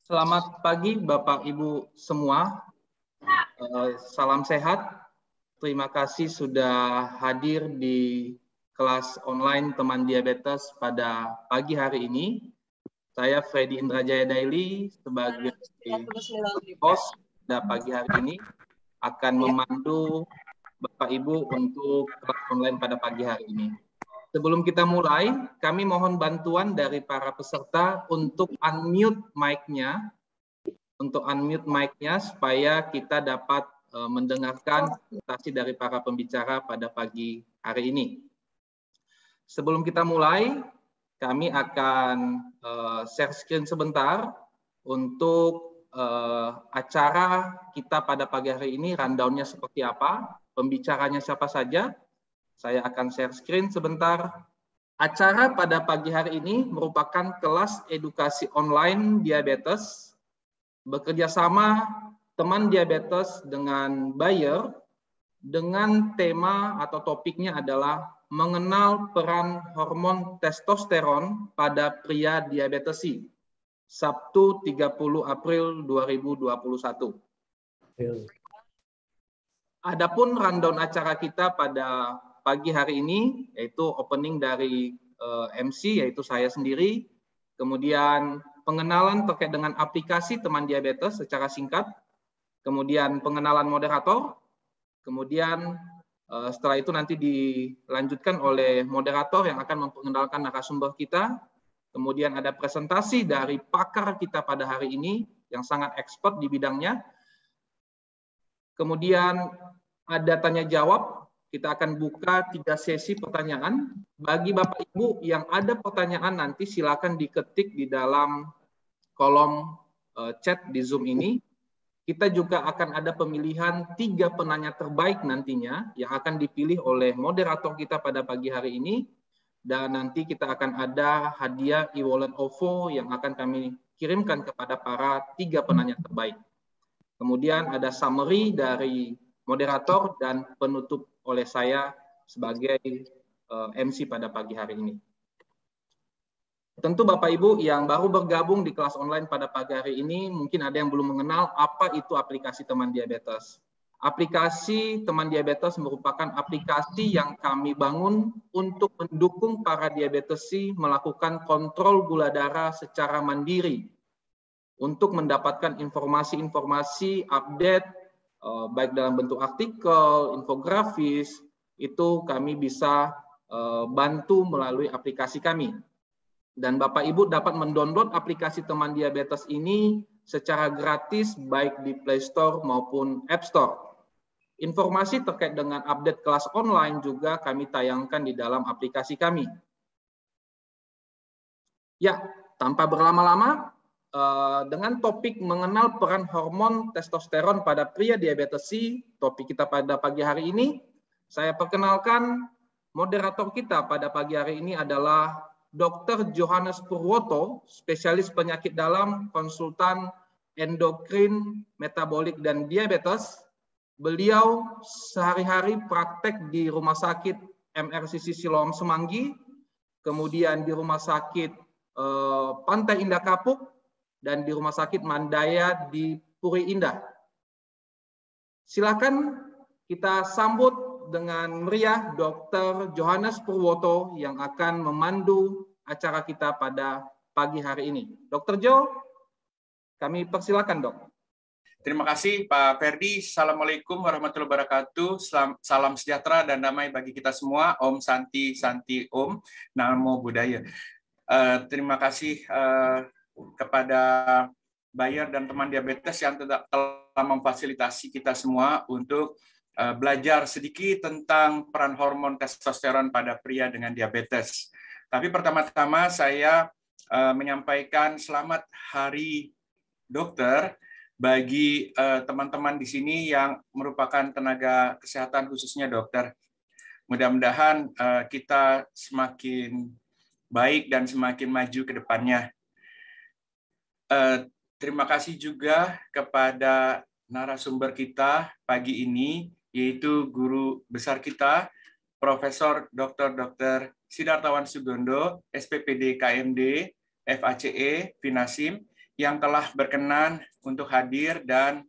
Selamat pagi Bapak Ibu semua. Salam sehat. Terima kasih sudah hadir di kelas online teman diabetes pada pagi hari ini. Saya Freddy Indrajaya Daily sebagai host pada pagi hari ini akan memandu Bapak Ibu untuk kelas online pada pagi hari ini. Sebelum kita mulai, kami mohon bantuan dari para peserta untuk unmute mic-nya supaya kita dapat mendengarkan presentasi dari para pembicara pada pagi hari ini. Sebelum kita mulai, kami akan share screen sebentar untuk acara kita pada pagi hari ini, rundown-nya seperti apa, pembicaranya siapa saja. Saya akan share screen sebentar. Acara pada pagi hari ini merupakan kelas edukasi online diabetes bekerja sama teman diabetes dengan Bayer dengan tema atau topiknya adalah mengenal peran hormon testosteron pada pria diabetesi. Sabtu 30 April 2021. Adapun rundown acara kita pada pagi hari ini yaitu opening dari MC yaitu saya sendiri, kemudian pengenalan terkait dengan aplikasi teman diabetes secara singkat, kemudian pengenalan moderator, kemudian setelah itu nanti dilanjutkan oleh moderator yang akan memperkenalkan narasumber kita, kemudian ada presentasi dari pakar kita pada hari ini yang sangat expert di bidangnya, kemudian ada tanya jawab. Kita akan buka 3 sesi pertanyaan. Bagi Bapak Ibu yang ada pertanyaan nanti silakan diketik di dalam kolom chat di Zoom ini. Kita juga akan ada pemilihan 3 penanya terbaik nantinya yang akan dipilih oleh moderator kita pada pagi hari ini. Dan nanti kita akan ada hadiah e-wallet OVO yang akan kami kirimkan kepada para 3 penanya terbaik. Kemudian ada summary dari moderator dan penutup oleh saya sebagai MC pada pagi hari ini. Tentu Bapak Ibu yang baru bergabung di kelas online pada pagi hari ini, mungkin ada yang belum mengenal apa itu aplikasi teman diabetes. Aplikasi teman diabetes merupakan aplikasi yang kami bangun untuk mendukung para diabetesi melakukan kontrol gula darah secara mandiri untuk mendapatkan informasi-informasi update baik dalam bentuk artikel, infografis, itu kami bisa bantu melalui aplikasi kami. Dan Bapak Ibu dapat mendownload aplikasi teman diabetes ini secara gratis baik di Play Store maupun App Store. Informasi terkait dengan update kelas online juga kami tayangkan di dalam aplikasi kami. Ya, tanpa berlama-lama, dengan topik mengenal peran hormon testosteron pada pria diabetesi, topik kita pada pagi hari ini, saya perkenalkan moderator kita pada pagi hari ini adalah Dr. Johannes Purwoto, spesialis penyakit dalam, konsultan endokrin, metabolik, dan diabetes. Beliau sehari-hari praktek di Rumah Sakit MRCC Siloam Semanggi, kemudian di Rumah Sakit Pantai Indah Kapuk, dan di Rumah Sakit Mandaya di Puri Indah. Silakan kita sambut dengan meriah Dr. Johannes Purwoto yang akan memandu acara kita pada pagi hari ini. Dr. Jo, kami persilakan, Dok. Terima kasih Pak Ferdi. Assalamualaikum warahmatullahi wabarakatuh. Salam sejahtera dan damai bagi kita semua. Om Santi Santi Om. Namo Buddhaya. Terima kasih kepada Bayer dan teman diabetes yang telah memfasilitasi kita semua untuk belajar sedikit tentang peran hormon testosteron pada pria dengan diabetes. Tapi pertama-tama saya menyampaikan selamat Hari Dokter bagi teman-teman di sini yang merupakan tenaga kesehatan khususnya dokter. Mudah-mudahan kita semakin baik dan semakin maju ke depannya. Terima kasih juga kepada narasumber kita pagi ini, yaitu guru besar kita, Profesor Dr. Sidartawan Sugondo, SPPD KMD, FACE, Finasim, yang telah berkenan untuk hadir dan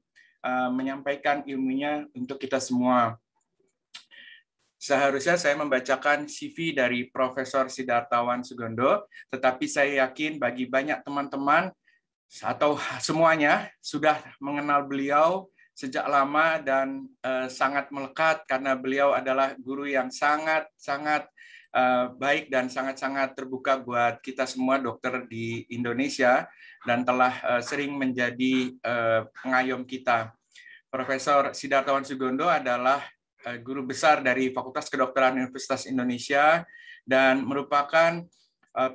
menyampaikan ilmunya untuk kita semua. Seharusnya saya membacakan CV dari Profesor Sidartawan Sugondo, tetapi saya yakin bagi banyak teman-teman atau semuanya sudah mengenal beliau sejak lama dan sangat melekat karena beliau adalah guru yang sangat-sangat baik dan sangat-sangat terbuka buat kita semua dokter di Indonesia dan telah sering menjadi pengayom kita. Profesor Sidartawan Sugondo adalah guru besar dari Fakultas Kedokteran Universitas Indonesia dan merupakan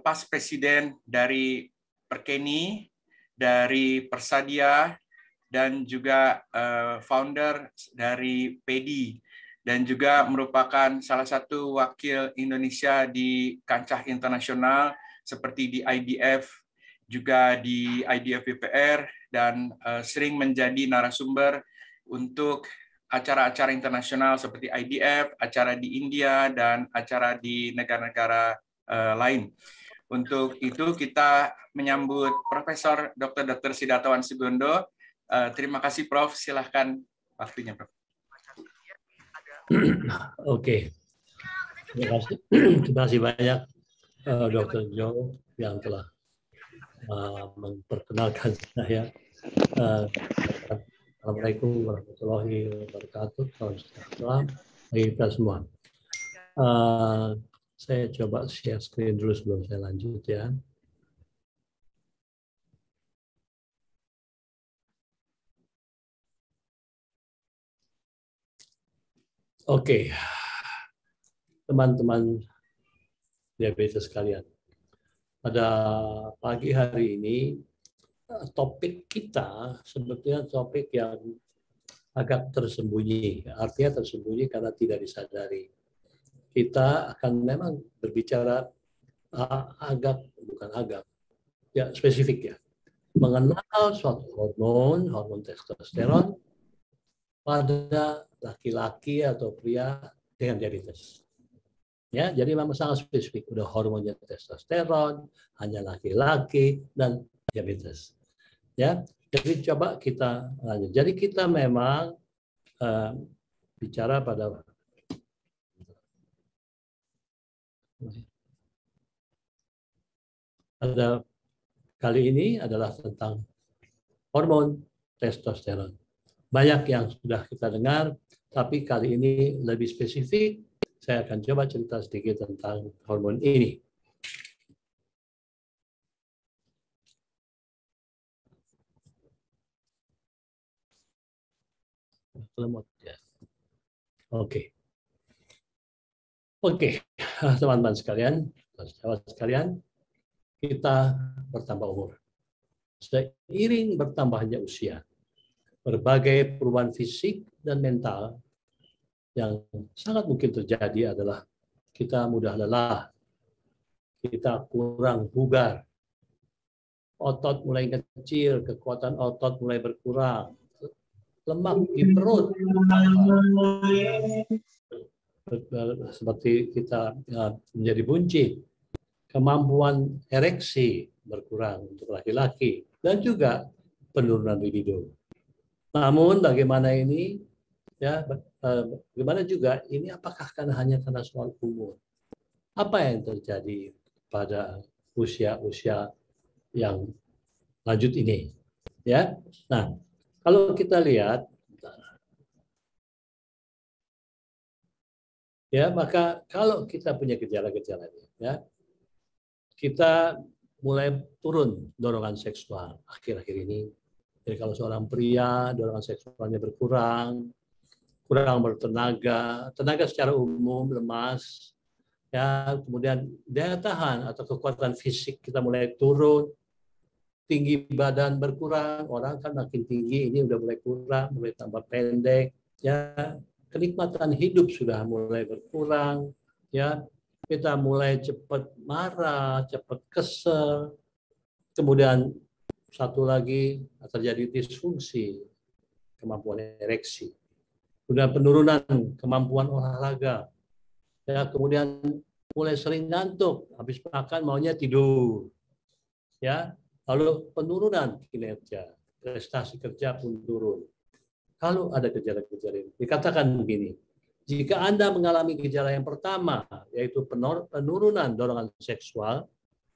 past presiden dari Perkeni, dari Persadia, dan juga founder dari PEDI, dan juga merupakan salah satu wakil Indonesia di kancah internasional seperti di IDF, juga di IDF BPR, dan sering menjadi narasumber untuk acara-acara internasional seperti IDF, acara di India, dan acara di negara-negara lain. Untuk itu kita menyambut Profesor Dr. Sidartawan Sugondo. Terima kasih Prof. Silahkan waktunya Prof. Oke. Terima kasih banyak Dr. Jo yang telah memperkenalkan saya. Assalamualaikum warahmatullahi wabarakatuh. Salam sejahtera bagi kita semua. Saya coba share screen dulu sebelum saya lanjut ya. Oke, teman-teman diabetes sekalian. Pada pagi hari ini topik kita sebetulnya topik yang agak tersembunyi. Artinya tersembunyi karena tidak disadari. Kita akan memang berbicara spesifik ya. Mengenal suatu hormon testosteron pada laki-laki atau pria dengan diabetes. Ya, jadi memang sangat spesifik. Udah hormonnya testosteron, hanya laki-laki dan diabetes. Ya, jadi coba kita lanjut. Jadi kita memang bicara pada kali ini adalah tentang hormon testosteron. Banyak yang sudah kita dengar, tapi kali ini lebih spesifik. Saya akan coba cerita sedikit tentang hormon ini. Oke, teman-teman sekalian, sahabat sekalian, kita bertambah umur. Seiring bertambahnya usia, berbagai perubahan fisik dan mental yang sangat mungkin terjadi adalah kita mudah lelah, kita kurang bugar, otot mulai kecil, kekuatan otot mulai berkurang, lemak di perut seperti kita menjadi buncit, kemampuan ereksi berkurang untuk laki-laki, dan juga penurunan libido. Namun bagaimana ini? Ya, bagaimana juga ini? Apakah hanya karena soal umur? Apa yang terjadi pada usia-usia yang lanjut ini? Ya, nah kalau kita lihat, ya maka kalau kita punya gejala-gejala ini, ya kita mulai turun dorongan seksual akhir-akhir ini. Jadi kalau seorang pria dorongan seksualnya berkurang, kurang bertenaga, tenaga secara umum lemas, ya kemudian daya tahan atau kekuatan fisik kita mulai turun, tinggi badan berkurang, orang kan makin tinggi ini udah mulai kurang, mulai tambah pendek, ya kenikmatan hidup sudah mulai berkurang, ya kita mulai cepat marah, cepat kesel, kemudian satu lagi terjadi disfungsi kemampuan ereksi, kemudian penurunan kemampuan olahraga, ya kemudian mulai sering ngantuk, habis makan maunya tidur, ya Lalu penurunan kinerja, prestasi kerja pun turun. Kalau ada gejala-gejala ini, dikatakan begini, jika Anda mengalami gejala yang pertama, yaitu penurunan dorongan seksual,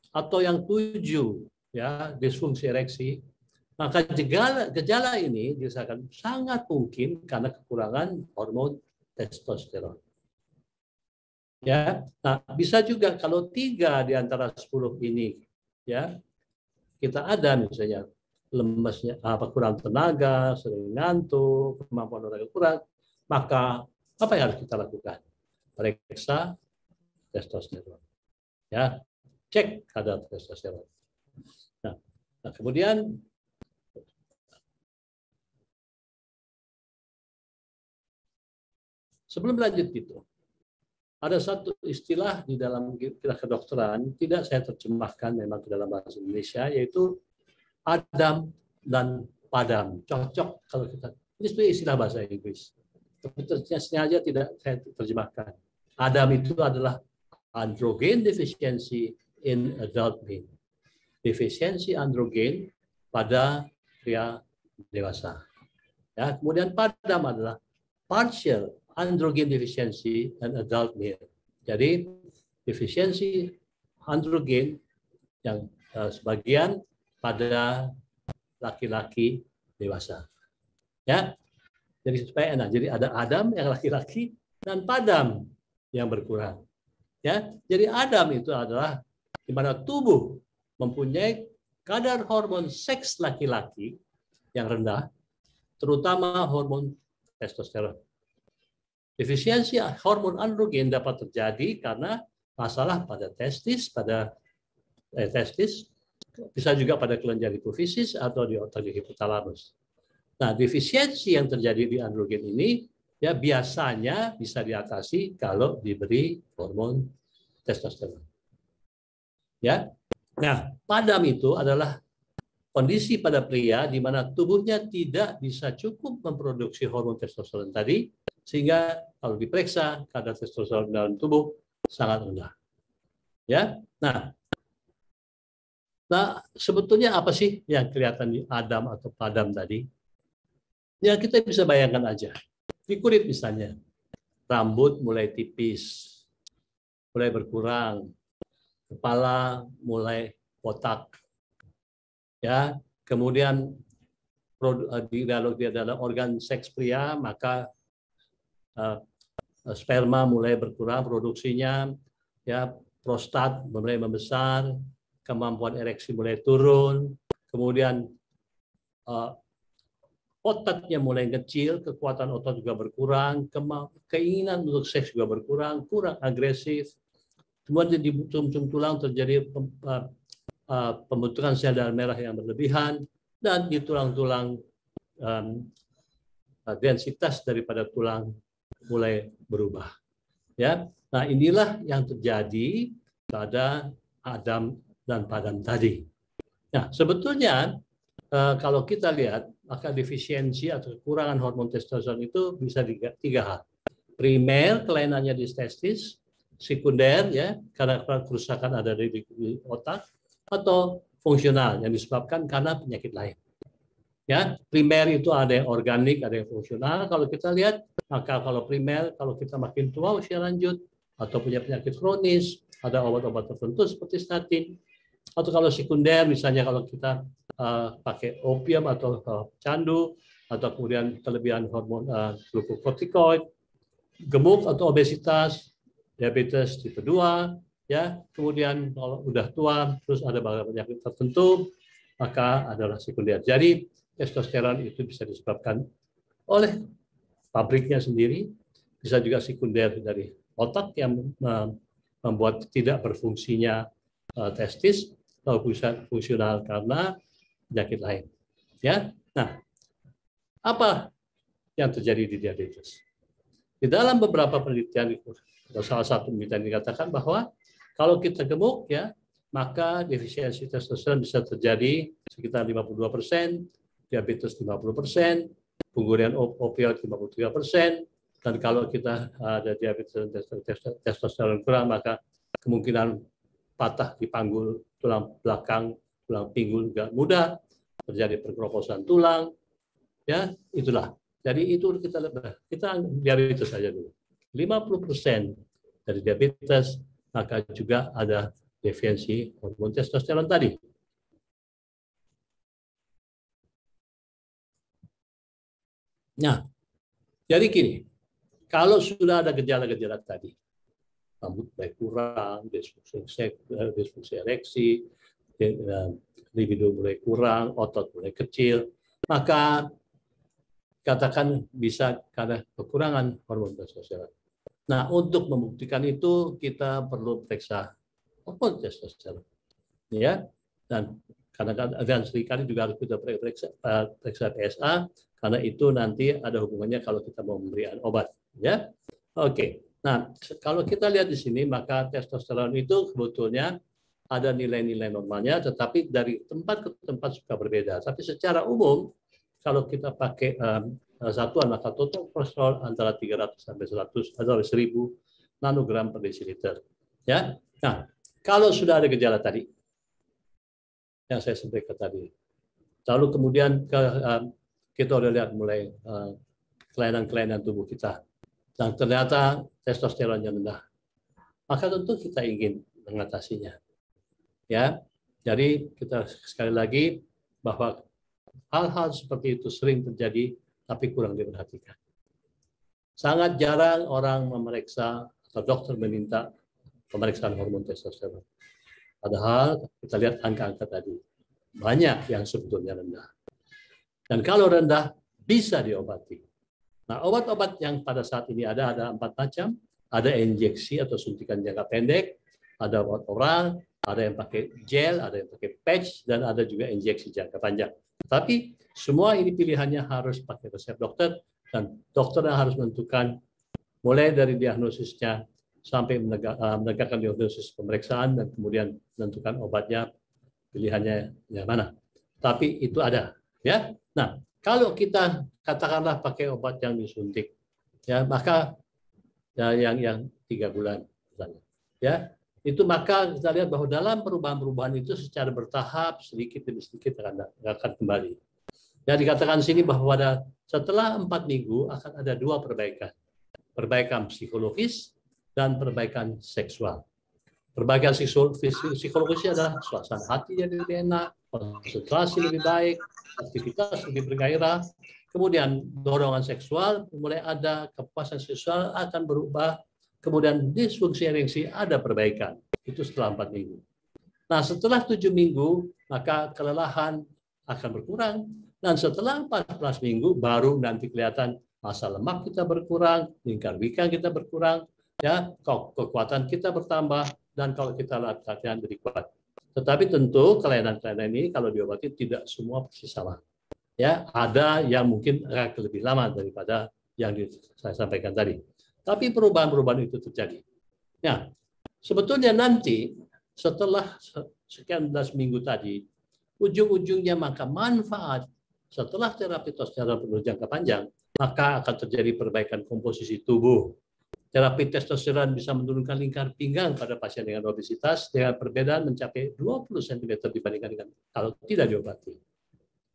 atau yang 7, ya, disfungsi ereksi, maka gejala ini dirasakan sangat mungkin karena kekurangan hormon testosteron. Ya, nah bisa juga kalau 3 di antara 10 ini, ya, kita ada misalnya lemesnya, kurang tenaga, sering ngantuk, kemampuan olahraga kurang, maka apa yang harus kita lakukan? Periksa testosteron. Ya, cek kadar testosteron. Nah, kemudian sebelum lanjut itu, ada satu istilah di dalam kedokteran, tidak saya terjemahkan memang ke dalam bahasa Indonesia, yaitu Adam dan Padam. Cocok kalau kita, ini sebenarnya istilah bahasa Inggris. Tapi sengaja tidak saya terjemahkan. Adam itu adalah androgen deficiency in adult men. Defisiensi androgen pada pria dewasa. Ya, kemudian Padam adalah partial androgen deficiency and adult male. Jadi defisiensi androgen yang sebagian pada laki-laki dewasa. Ya. Jadi supaya enak. Jadi ada Adam yang laki-laki dan Padam yang berkurang. Ya. Jadi Adam itu adalah di mana tubuh mempunyai kadar hormon seks laki-laki yang rendah, terutama hormon testosteron. Defisiensi hormon androgen dapat terjadi karena masalah pada testis, bisa juga pada kelenjar hipofisis atau di otak di hipotalamus. Nah, defisiensi yang terjadi di androgen ini ya biasanya bisa diatasi kalau diberi hormon testosteron. Ya. Nah, Padam itu adalah kondisi pada pria di mana tubuhnya tidak bisa cukup memproduksi hormon testosteron tadi, sehingga kalau diperiksa kadar testosteron dalam tubuh sangat rendah. Ya, nah sebetulnya apa sih yang kelihatan di Adam atau Padam tadi? Ya kita bisa bayangkan aja. Di kulit misalnya, rambut mulai tipis, mulai berkurang, kepala mulai botak, ya. Kemudian kalau dia adalah organ seks pria, maka sperma mulai berkurang produksinya, ya, prostat mulai membesar, kemampuan ereksi mulai turun, kemudian ototnya mulai kecil, kekuatan otot juga berkurang, keinginan untuk seks juga berkurang, kurang agresif. Kemudian di sum-sum tulang terjadi pembentukan sel darah merah yang berlebihan, dan di tulang-tulang densitas daripada tulang mulai berubah. Ya, nah inilah yang terjadi pada Adam dan Padam tadi. Nah, sebetulnya kalau kita lihat, maka defisiensi atau kekurangan hormon testosteron itu bisa 3 hal. Primer, kelainannya di testis, sekunder, ya, karena kerusakan ada di otak, atau fungsional yang disebabkan karena penyakit lain. Ya, primer itu ada yang organik, ada yang fungsional. Kalau kita lihat, maka kalau primer, kalau kita makin tua usia lanjut atau punya penyakit kronis, ada obat-obat tertentu seperti statin. Atau kalau sekunder, misalnya kalau kita pakai opium atau candu, atau kemudian kelebihan hormon glukokortikoid, gemuk atau obesitas, diabetes tipe 2, ya. Kemudian kalau udah tua, terus ada penyakit tertentu, maka adalah sekunder. Jadi testosteron itu bisa disebabkan oleh pabriknya sendiri, bisa juga sekunder dari otak yang membuat tidak berfungsinya testis, atau fungsional karena penyakit lain. Ya, nah apa yang terjadi di diabetes? Di dalam beberapa penelitian, salah satu penelitian dikatakan bahwa kalau kita gemuk, ya, maka defisiensi testosteron bisa terjadi sekitar 52%, diabetes 50%, penggurian opioid 53%, dan kalau kita ada diabetes dan testosteron kurang, maka kemungkinan patah di panggul tulang belakang tulang pinggul juga mudah, terjadi perkeroposan tulang, ya itulah. Jadi itu kita diabetes saja dulu. 50% dari diabetes maka juga ada defisiensi hormon testosteron tadi. Nah, jadi gini, kalau sudah ada gejala-gejala tadi, rambut mulai kurang, disfungsi ereksi, libido mulai kurang, otot mulai kecil, maka katakan bisa karena kekurangan hormon testosteron. Nah, untuk membuktikan itu kita perlu periksa hormon testosteron, ya. Dan kadang-kadang seringkali juga harus kita periksa PSA karena itu nanti ada hubungannya kalau kita mau memberikan obat, ya. Oke. Nah, kalau kita lihat di sini maka testosteron itu sebetulnya ada nilai-nilai normalnya, tetapi dari tempat ke tempat suka berbeda. Tapi secara umum kalau kita pakai satuan maka total kolesterol antara 300 sampai 100 atau 1000 nanogram per desiliter. Ya. Nah, kalau sudah ada gejala tadi yang saya sampaikan tadi, lalu kemudian kita udah lihat mulai kelainan-kelainan tubuh kita, dan ternyata testosteronnya rendah, maka tentu kita ingin mengatasinya. Ya, jadi kita sekali lagi bahwa hal-hal seperti itu sering terjadi, tapi kurang diperhatikan. Sangat jarang orang memeriksa atau dokter meminta pemeriksaan hormon testosteron. Padahal kita lihat angka-angka tadi, banyak yang sebetulnya rendah. Dan kalau rendah, bisa diobati. Nah, obat-obat yang pada saat ini ada 4 macam. Ada injeksi atau suntikan jangka pendek, ada obat oral, ada yang pakai gel, ada yang pakai patch, dan ada juga injeksi jangka panjang. Tapi semua ini pilihannya harus pakai resep dokter, dan dokter yang harus menentukan mulai dari diagnosisnya sampai menegakkan diagnosis pemeriksaan dan kemudian menentukan obatnya, pilihannya yang mana. Tapi itu ada, ya. Nah, kalau kita katakanlah pakai obat yang disuntik, ya maka ya, yang 3 bulan, ya itu maka kita lihat bahwa dalam perubahan-perubahan itu secara bertahap sedikit demi sedikit akan kembali. Ya dikatakan sini bahwa setelah 4 minggu akan ada 2 perbaikan, perbaikan psikologis dan perbaikan seksual. Perbaikan psikologisnya adalah suasana hati yang lebih enak, konsentrasi lebih baik, aktivitas lebih bergairah, kemudian dorongan seksual mulai ada, kepuasan seksual akan berubah, kemudian disfungsi ereksi ada perbaikan. Itu setelah 4 minggu. Nah, setelah 7 minggu, maka kelelahan akan berkurang, dan setelah 14 minggu baru nanti kelihatan massa lemak kita berkurang, lingkar wika kita berkurang, ya, kekuatan kita bertambah, dan kalau kita latihan jadi kuat. Tetapi tentu kelainan-kelainan ini kalau diobati tidak semua persis sama. Ya, ada yang mungkin akan lebih lama daripada yang saya sampaikan tadi. Tapi perubahan-perubahan itu terjadi. Nah, sebetulnya nanti setelah sekian belas minggu tadi, ujung-ujungnya maka manfaat setelah terapi testosteron berjangka panjang, maka akan terjadi perbaikan komposisi tubuh. Terapi testosteron bisa menurunkan lingkar pinggang pada pasien dengan obesitas dengan perbedaan mencapai 20 cm dibandingkan dengan kalau tidak diobati.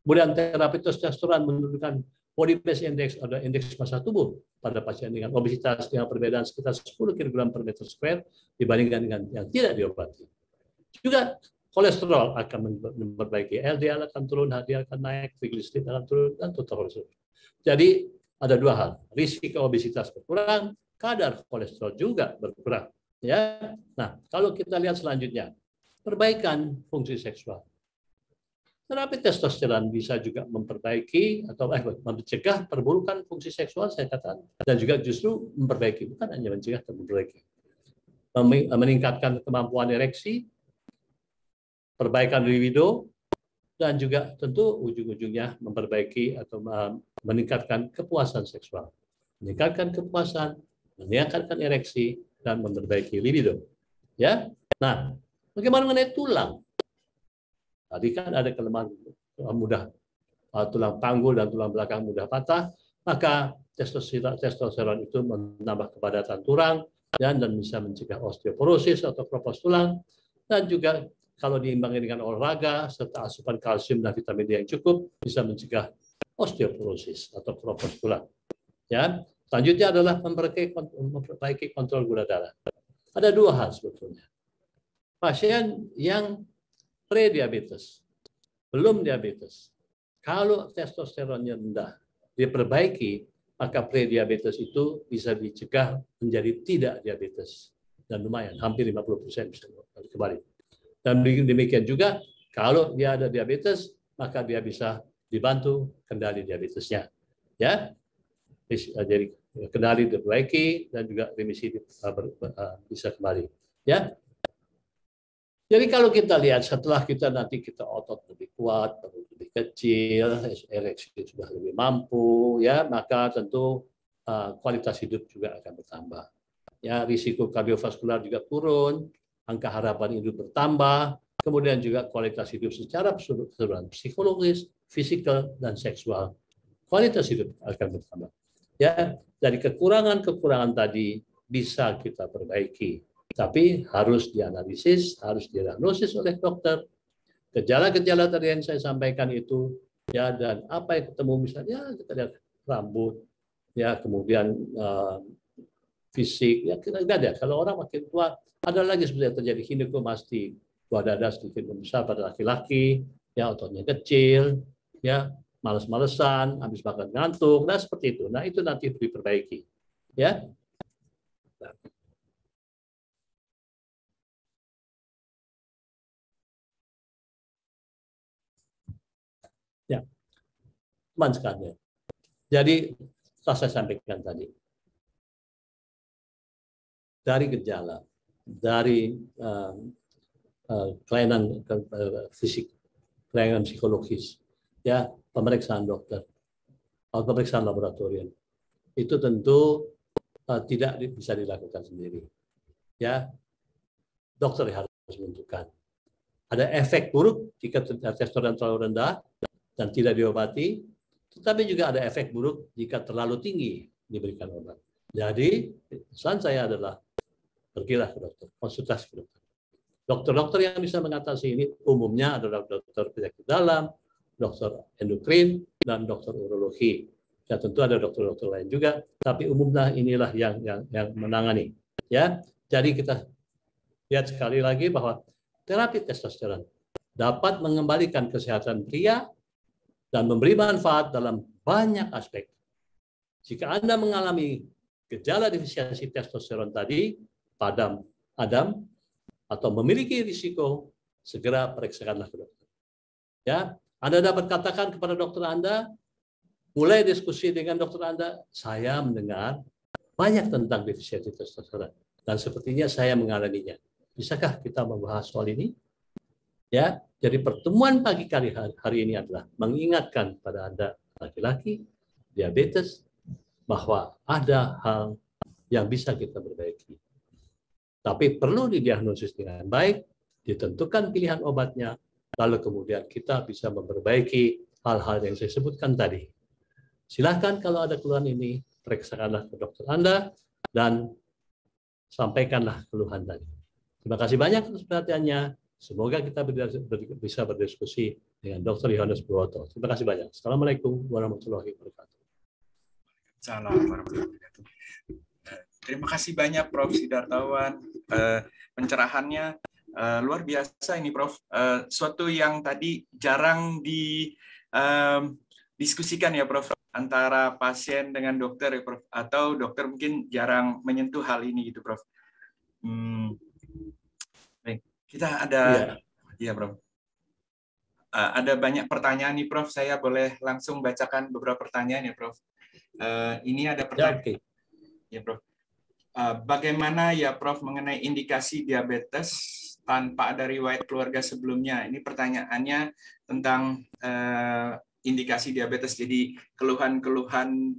Kemudian terapi testosteron menurunkan body mass index atau indeks massa tubuh pada pasien dengan obesitas dengan perbedaan sekitar 10 kg per meter square dibandingkan dengan yang tidak diobati. Juga kolesterol akan memperbaiki, LDL akan turun, HDL akan naik, triglycerid akan turun, dan total kolesterol. Jadi ada 2 hal, risiko obesitas berkurang, kadar kolesterol juga berkurang. Ya, nah kalau kita lihat selanjutnya, perbaikan fungsi seksual. Terapi testosteron bisa juga memperbaiki atau mencegah perburukan fungsi seksual, saya katakan, dan juga justru memperbaiki, bukan hanya mencegah, tapi memperbaiki. Meningkatkan kemampuan ereksi, perbaikan libido, dan juga tentu ujung-ujungnya memperbaiki atau meningkatkan kepuasan seksual. Meningkatkan kepuasan, meningkatkan ereksi, dan memperbaiki libido. Ya, nah, bagaimana mengenai tulang? Tadi kan ada kelemahan mudah, tulang panggul dan tulang belakang mudah patah, maka testosteron itu menambah kepadatan tulang dan bisa mencegah osteoporosis atau keropos tulang, dan juga kalau diimbangi dengan olahraga serta asupan kalsium dan vitamin D yang cukup bisa mencegah osteoporosis atau kroposkular. Ya, selanjutnya adalah memperbaiki kontrol gula darah. Ada dua hal sebetulnya. Pasien yang pre-diabetes, belum diabetes, kalau testosteronnya rendah, diperbaiki, maka pre-diabetes itu bisa dicegah menjadi tidak diabetes. Dan lumayan, hampir 50% bisa kembali. Dan demikian juga, kalau dia ada diabetes, maka dia bisa dibantu kendali diabetesnya. Ya, jadi kendali diperbaiki dan juga remisi bisa kembali. Ya. Jadi kalau kita lihat setelah nanti kita otot lebih kuat, perut lebih kecil, ereksi sudah lebih mampu, ya maka tentu kualitas hidup juga akan bertambah. Ya, risiko kardiovaskular juga turun, angka harapan hidup bertambah, kemudian juga kualitas hidup secara keseluruhan, psikologis, fisikal, dan seksual. Kualitas hidup akan bertambah. Ya, dari kekurangan-kekurangan tadi bisa kita perbaiki. Tapi harus dianalisis, harus diagnosis oleh dokter. Gejala-gejala tadi yang saya sampaikan itu, ya, dan apa yang ketemu misalnya kita lihat rambut, ya, kemudian fisik, ya kita ada. Kalau orang makin tua, ada lagi sebenarnya terjadi ginekomasti, buah dada sedikit membesar pada laki-laki, ya ototnya kecil, ya males-malesan, habis makan ngantuk, nah seperti itu. Nah itu nanti diperbaiki, ya. Ya, teman sekalian. Jadi, setelah saya sampaikan tadi, dari gejala, dari kelainan fisik, kelainan psikologis, ya pemeriksaan dokter, pemeriksaan laboratorium, itu tentu tidak bisa dilakukan sendiri. Ya, dokter harus menentukan. Ada efek buruk jika testosteron terlalu rendah dan tidak diobati, tetapi juga ada efek buruk jika terlalu tinggi diberikan obat. Jadi, pesan saya adalah pergilah ke dokter, konsultasi ke dokter. Dokter-dokter yang bisa mengatasi ini umumnya adalah dokter penyakit dalam, dokter endokrin, dan dokter urologi. Ya, tentu ada dokter-dokter lain juga, tapi umumnya inilah yang menangani. Ya, jadi kita lihat sekali lagi bahwa terapi testosteron dapat mengembalikan kesehatan pria dan memberi manfaat dalam banyak aspek. Jika Anda mengalami gejala defisiensi testosteron tadi, padam, atau memiliki risiko, segera periksakanlah ke dokter. Ya, Anda dapat katakan kepada dokter Anda, mulai diskusi dengan dokter Anda, saya mendengar banyak tentang defisiensi testosteron dan sepertinya saya mengalaminya. Bisakah kita membahas soal ini? Ya, jadi pertemuan pagi hari ini adalah mengingatkan pada Anda laki-laki diabetes bahwa ada hal yang bisa kita perbaiki. Tapi perlu didiagnosis dengan baik, ditentukan pilihan obatnya, lalu kemudian kita bisa memperbaiki hal-hal yang saya sebutkan tadi. Silakan kalau ada keluhan ini, periksakanlah ke dokter Anda dan sampaikanlah keluhan tadi. Terima kasih banyak atas perhatiannya. Semoga kita bisa berdiskusi dengan Dr. Yohanes Purwoto. Terima kasih banyak. Assalamualaikum warahmatullahi wabarakatuh. Assalamualaikum warahmatullahi wabarakatuh. Terima kasih banyak Prof. Sidartawan. Pencerahannya luar biasa ini Prof. Suatu yang tadi jarang didiskusikan ya Prof. Antara pasien dengan dokter ya Prof. Atau dokter mungkin jarang menyentuh hal ini gitu Prof. Baik, kita ada ya Prof. Ada banyak pertanyaan nih Prof. Saya boleh langsung bacakan beberapa pertanyaan ya Prof. Ini ada pertanyaan. Ya Prof. Bagaimana ya Prof mengenai indikasi diabetes tanpa ada riwayat keluarga sebelumnya? Ini pertanyaannya tentang indikasi diabetes. Jadi keluhan-keluhan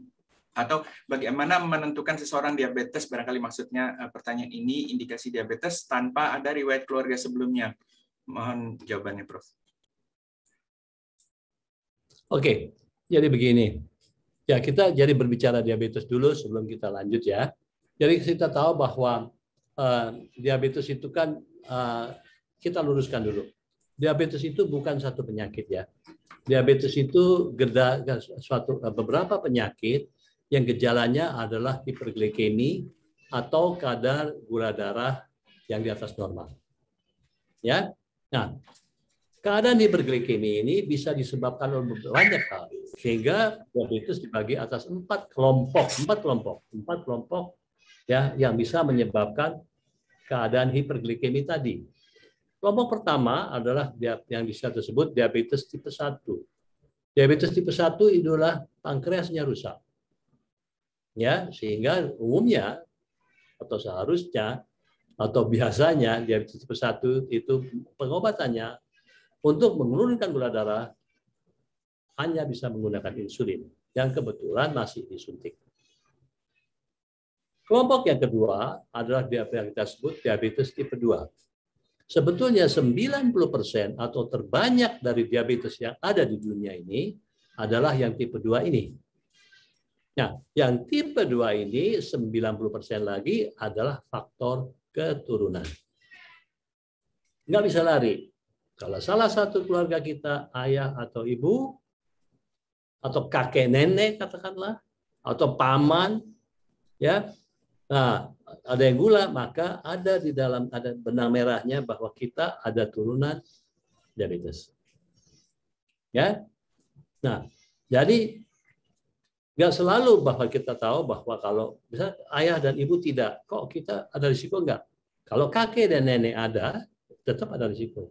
atau bagaimana menentukan seseorang diabetes, barangkali maksudnya pertanyaan ini indikasi diabetes tanpa ada riwayat keluarga sebelumnya. Mohon jawabannya Prof. Oke, jadi begini. Ya, kita jadi berbicara diabetes dulu sebelum kita lanjut ya. Jadi kita tahu bahwa diabetes itu kan kita luruskan dulu. diabetes itu bukan satu penyakit ya. Diabetes itu beberapa penyakit yang gejalanya adalah hiperglikemi atau kadar gula darah yang di atas normal. Ya. Nah, keadaan hiperglikemi ini bisa disebabkan oleh banyak hal, sehingga diabetes dibagi atas 4 kelompok ya yang bisa menyebabkan keadaan hiperglikemi tadi. Kelompok pertama adalah yang bisa disebut diabetes tipe 1. Diabetes tipe 1 itulah pankreasnya rusak. Ya, sehingga umumnya atau seharusnya atau biasanya diabetes tipe 1 itu pengobatannya untuk menurunkan gula darah hanya bisa menggunakan insulin yang kebetulan masih disuntik. Kelompok yang kedua adalah yang kita sebut diabetes tipe 2. Sebetulnya 90% atau terbanyak dari diabetes yang ada di dunia ini adalah yang tipe 2 ini. Nah, yang tipe 2 ini 90% lagi adalah faktor keturunan. Nggak bisa lari. Kalau salah satu keluarga kita, ayah atau ibu, atau kakek nenek katakanlah, atau paman, ya, nah, ada yang gula, maka ada di dalam ada benang merahnya bahwa kita ada turunan diabetes. Ya, nah, jadi nggak selalu bahwa kita tahu bahwa kalau misalnya ayah dan ibu tidak, kok kita ada risiko nggak? Kalau kakek dan nenek ada, tetap ada risiko.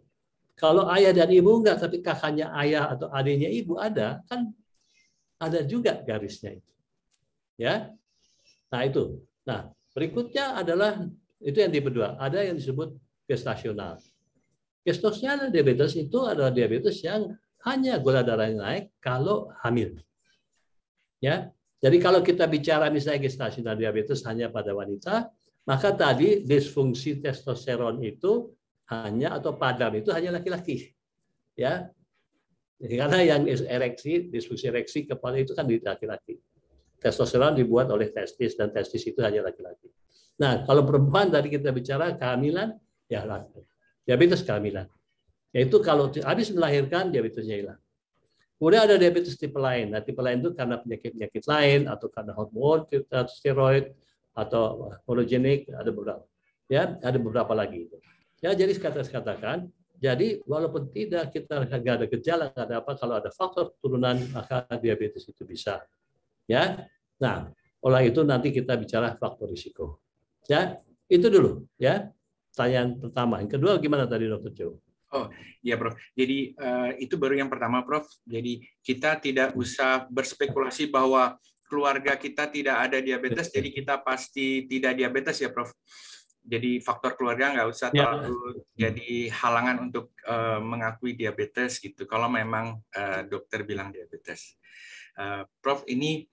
Kalau ayah dan ibu enggak, tapi kakaknya ayah atau adiknya ibu ada, kan ada juga garisnya itu. Ya. Nah, itu. Nah, berikutnya adalah itu yang tipe 2. Ada yang disebut gestasional. Gestasional diabetes itu adalah diabetes yang hanya gula darahnya naik kalau hamil. Ya. Jadi kalau kita bicara misalnya gestasional diabetes hanya pada wanita, maka tadi disfungsi testosteron itu hanya atau padam itu hanya laki-laki, ya, karena yang ereksi, disfungsi ereksi kepala itu kan di laki-laki. Testosteron dibuat oleh testis dan testis itu hanya laki-laki. Nah, kalau perempuan tadi kita bicara kehamilan, ya diabetes kehamilan, yaitu kalau habis melahirkan diabetesnya hilang. Kemudian ada diabetes tipe lain. Nah, tipe lain itu karena penyakit-penyakit lain atau karena hormon, steroid atau halogenik, ada beberapa. Ya, ada beberapa lagi itu. Ya, jadi katakan, jadi walaupun tidak kita nggak ada gejala, nggak ada apa, kalau ada faktor turunan maka diabetes itu bisa. Ya, nah, oleh itu nanti kita bicara faktor risiko. Ya, itu dulu. Ya, pertanyaan pertama. Yang kedua gimana tadi, Dr. Joe? Oh, iya, Prof. Jadi itu baru yang pertama, Prof. Jadi kita tidak usah berspekulasi bahwa keluarga kita tidak ada diabetes, jadi kita pasti tidak diabetes ya, Prof. Jadi faktor keluarga nggak usah terlalu jadi halangan untuk mengakui diabetes gitu. Kalau memang dokter bilang diabetes. Prof, ini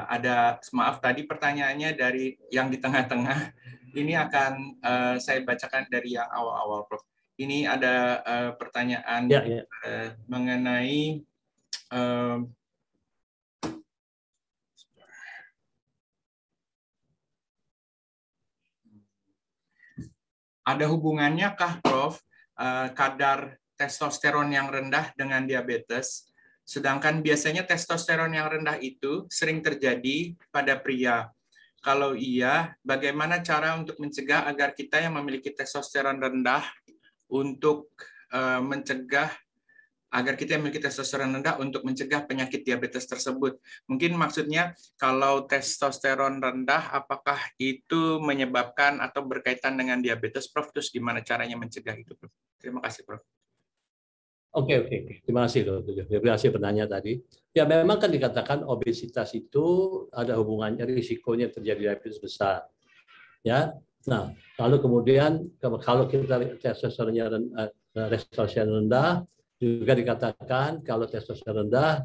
ada, maaf tadi pertanyaannya dari yang di tengah-tengah. Ini akan saya bacakan dari yang awal-awal, Prof. Ini ada pertanyaan mengenai ada hubungannya kah, Prof, kadar testosteron yang rendah dengan diabetes? Sedangkan biasanya testosteron yang rendah itu sering terjadi pada pria. Kalau iya, bagaimana cara untuk mencegah agar kita yang memiliki testosteron rendah untuk mencegah agar kita memiliki testosteron rendah untuk mencegah penyakit diabetes tersebut. Mungkin maksudnya kalau testosteron rendah, apakah itu menyebabkan atau berkaitan dengan diabetes, Prof? Terus gimana caranya mencegah itu, Prof? Terima kasih, Prof. Oke. Terima kasih, Dr. Terima kasih penanya tadi. Ya, memang kan dikatakan obesitas itu ada hubungannya, risikonya terjadi diabetes besar. Ya, nah, lalu kemudian kalau kita testosteronnya rendah, juga dikatakan kalau testosteron rendah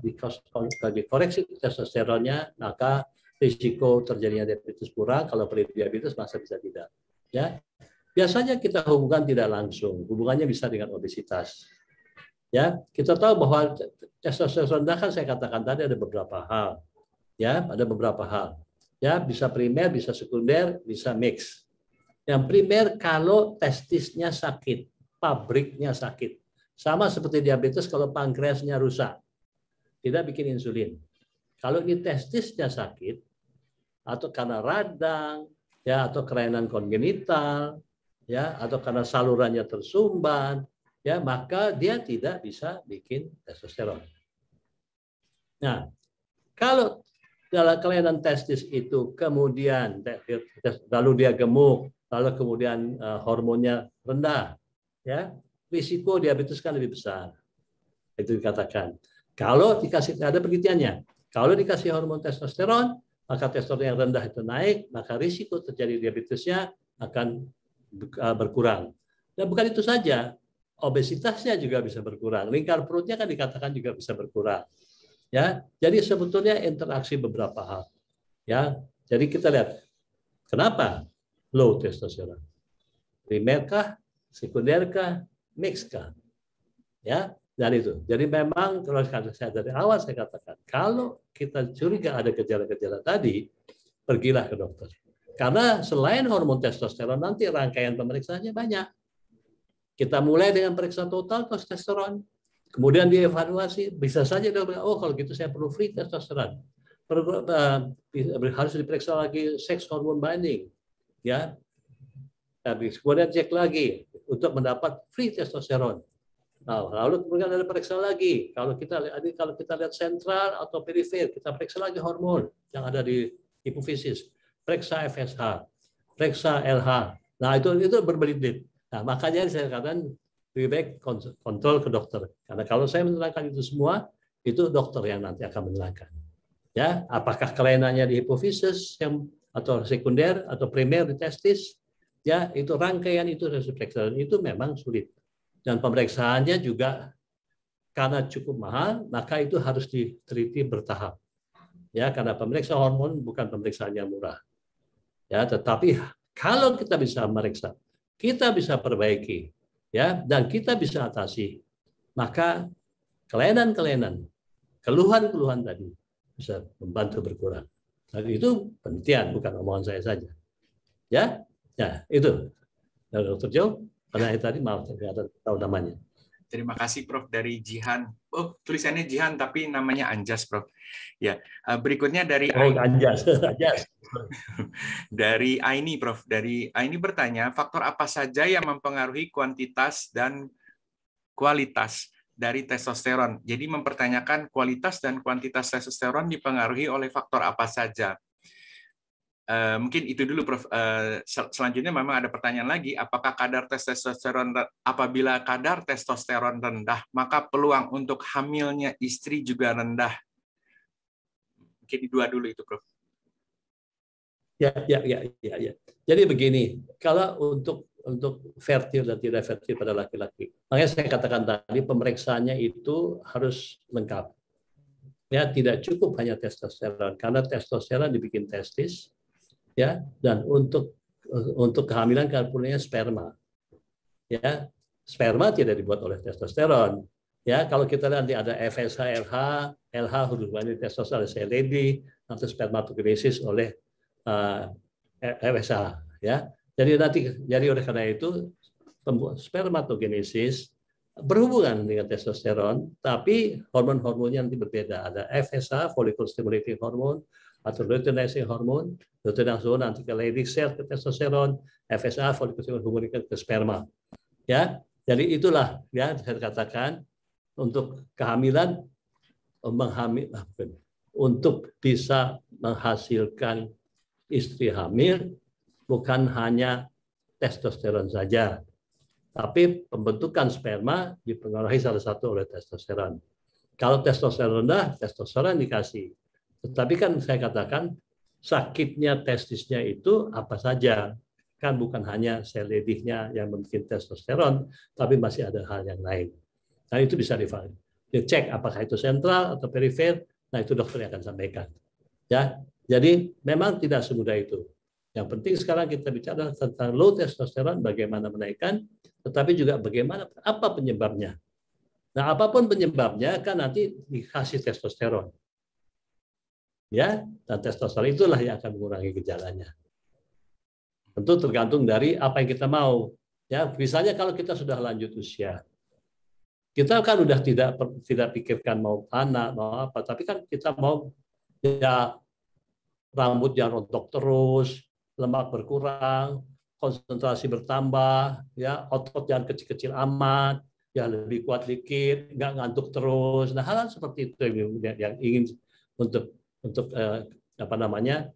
dikoreksi testosteronnya, maka risiko terjadinya diabetes kurang. Kalau prediabetes masa bisa tidak. Ya, biasanya kita hubungkan tidak langsung. Hubungannya bisa dengan obesitas. Ya, kita tahu bahwa testosteron rendah kan saya katakan tadi ada beberapa hal. Ya, ada beberapa hal. Ya, bisa primer, bisa sekunder, bisa mix. Yang primer kalau testisnya sakit, pabriknya sakit. Sama seperti diabetes, kalau pankreasnya rusak, tidak bikin insulin. Kalau ini testisnya sakit, atau karena radang, ya, atau kelainan kongenital, ya, atau karena salurannya tersumbat, ya, maka dia tidak bisa bikin testosteron. Nah, kalau dalam kelainan testis itu kemudian lalu dia gemuk, lalu kemudian hormonnya rendah, ya, risiko diabetes kan lebih besar. Itu dikatakan. Kalau dikasih, ada penelitiannya, kalau dikasih hormon testosteron, maka testosteron yang rendah itu naik, maka risiko terjadi diabetesnya akan berkurang. Dan bukan itu saja, obesitasnya juga bisa berkurang. Lingkar perutnya kan dikatakan juga bisa berkurang. Ya, jadi sebetulnya interaksi beberapa hal. Ya, jadi kita lihat kenapa low testosteron. Primerkah, sekunderkah, mixkah? Ya, dan itu. Jadi memang kalau saya dari awal saya katakan, kalau kita curiga ada gejala-gejala tadi, pergilah ke dokter. Karena selain hormon testosteron, nanti rangkaian pemeriksaannya banyak. Kita mulai dengan periksa total testosteron, kemudian dievaluasi. Bisa saja dia bilang, oh kalau gitu saya perlu free testosteron. Harus diperiksa lagi sex hormone binding, ya. Kemudian cek lagi untuk mendapat free testosteron. Nah, lalu kemudian ada periksa lagi. Kalau kita lihat sentral atau perifer, kita periksa lagi hormon yang ada di hipofisis. Periksa FSH, periksa LH. Nah, itu berbelit-belit. Nah, makanya saya katakan lebih baik kontrol ke dokter. Karena kalau saya menerangkan itu semua, itu dokter yang nanti akan menerangkan. Ya, apakah kelainannya di hipofisis atau sekunder atau primer di testis? Ya, itu rangkaian itu harus diperiksa. Itu memang sulit. Dan pemeriksaannya juga karena cukup mahal, maka itu harus diteliti bertahap. Ya, karena pemeriksa hormon bukan pemeriksaan yang murah. Ya, tetapi kalau kita bisa meriksa, kita bisa perbaiki, ya, dan kita bisa atasi, maka kelainan-kelainan, keluhan-keluhan tadi bisa membantu berkurang. Dan itu penelitian, bukan omongan saya saja. Ya, ya itu. Dr. Joe. Karena itu tadi maaf tidak tahu namanya. Terima kasih Prof dari Jihan. Oh, tulisannya Jihan tapi namanya Anjas, Prof. Ya, berikutnya dari Anjas. Dari Aini, Prof. Dari Aini bertanya, faktor apa saja yang mempengaruhi kuantitas dan kualitas dari testosteron? Jadi mempertanyakan kualitas dan kuantitas testosteron dipengaruhi oleh faktor apa saja? Mungkin itu dulu, Prof. Selanjutnya memang ada pertanyaan lagi, apakah apabila kadar testosteron rendah, maka peluang untuk hamilnya istri juga rendah? Mungkin dua dulu itu, Prof. Ya. Jadi begini, kalau untuk fertil dan tidak fertil pada laki-laki, makanya saya katakan tadi pemeriksaannya itu harus lengkap. Ya, tidak cukup hanya testosteron, karena testosteron dibikin testis. Ya, dan untuk kehamilan karena sperma, ya, sperma tidak dibuat oleh testosteron, ya. Kalau kita lihat nanti ada FSH, LH hubungan testosteron LED, nanti spermatogenesis oleh FSH, ya. Jadi oleh karena itu spermatogenesis berhubungan dengan testosteron, tapi hormon-hormonnya nanti berbeda. Ada FSH, follicle stimulating hormone, atau luteinizing hormone, luteinizing nanti ke Leydig cell ke testosteron, FSH follicle stimulating hormone ke sperma. Ya, jadi itulah ya saya katakan untuk kehamilan untuk bisa menghasilkan istri hamil bukan hanya testosteron saja, tapi pembentukan sperma dipengaruhi salah satu oleh testosteron. Kalau testosteron rendah, testosteron dikasih. Tetapi kan saya katakan sakitnya testisnya itu apa saja, kan bukan hanya sel Leydignya yang membuat testosteron, tapi masih ada hal yang lain. Nah itu bisa dicek apakah itu sentral atau perifer. Nah itu dokter yang akan sampaikan. Ya, jadi memang tidak semudah itu. Yang penting sekarang kita bicara tentang low testosteron, bagaimana menaikkan, tetapi juga bagaimana apa penyebabnya. Nah apapun penyebabnya kan nanti dikasih testosteron. Ya, dan testosteron itulah yang akan mengurangi gejalanya. Tentu tergantung dari apa yang kita mau. Ya, misalnya kalau kita sudah lanjut usia, Kita kan udah tidak pikirkan mau anak, mau apa, tapi kan kita mau ya rambut yang rontok terus, lemak berkurang, konsentrasi bertambah, ya otot yang kecil-kecil amat, ya lebih kuat dikit, nggak ngantuk terus. Nah, hal-hal seperti itu yang ingin untuk apa namanya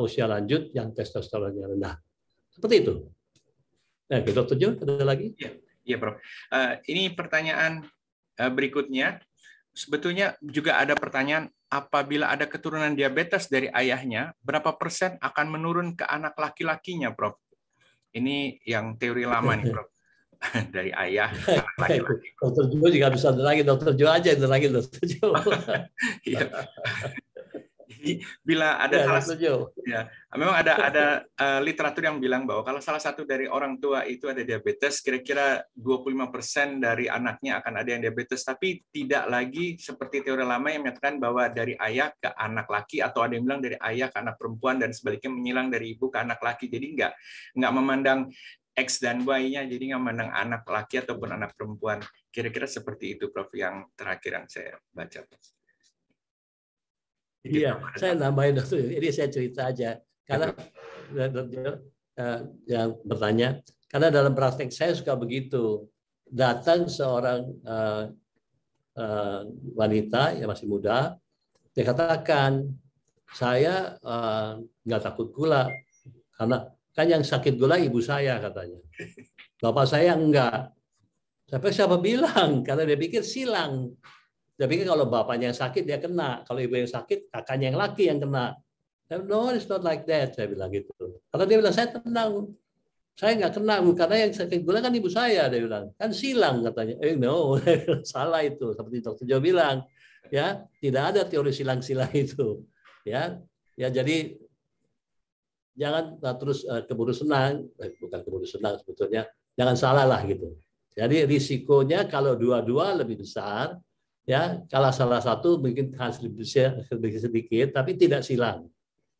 usia lanjut yang testosteronnya rendah. Seperti itu. Nah, Dr. Jo, ada lagi? Iya, Prof. Ini pertanyaan berikutnya. Sebetulnya juga ada pertanyaan, apabila ada keturunan diabetes dari ayahnya, berapa persen akan menurun ke anak laki-lakinya, Prof? Ini yang teori lama nih, Prof. Dari ayah ke anak laki-laki. Dr. Jo juga bisa lagi, Dr. Jo aja lagi, Dr. Jo. Iya. Jadi bila ada memang ada literatur yang bilang bahwa kalau salah satu dari orang tua itu ada diabetes, kira-kira 25% dari anaknya akan ada yang diabetes, tapi tidak lagi seperti teori lama yang menyatakan bahwa dari ayah ke anak laki, atau ada yang bilang dari ayah ke anak perempuan dan sebaliknya menyilang dari ibu ke anak laki. Jadi nggak memandang X dan Y-nya, jadi nggak memandang anak laki ataupun anak perempuan. Kira-kira seperti itu, Prof, yang terakhir yang saya baca. Iya, saya nambahin dokter. Ini saya cerita aja karena yang bertanya, karena dalam praktek saya suka begitu. Datang seorang wanita yang masih muda, dia katakan, saya nggak takut gula karena kan yang sakit gula ibu saya katanya. Bapak saya enggak. Sampai siapa bilang? Karena dia pikir silang. Dia pikir kalau bapaknya yang sakit dia kena, kalau ibu yang sakit kakaknya yang laki yang kena. No, it's not like that, saya bilang gitu. Karena dia bilang saya tenang, saya nggak kena karena yang sakit gula kan ibu saya, dia bilang kan silang katanya. No, salah itu. Seperti Dr. Jo bilang, ya tidak ada teori silang-silang itu, ya jadi jangan terus keburu senang, bukan keburu senang sebetulnya, jangan salah lah gitu. Jadi risikonya kalau dua-dua lebih besar. Ya, kalau salah satu mungkin hasil lebih sedikit, tapi tidak silang.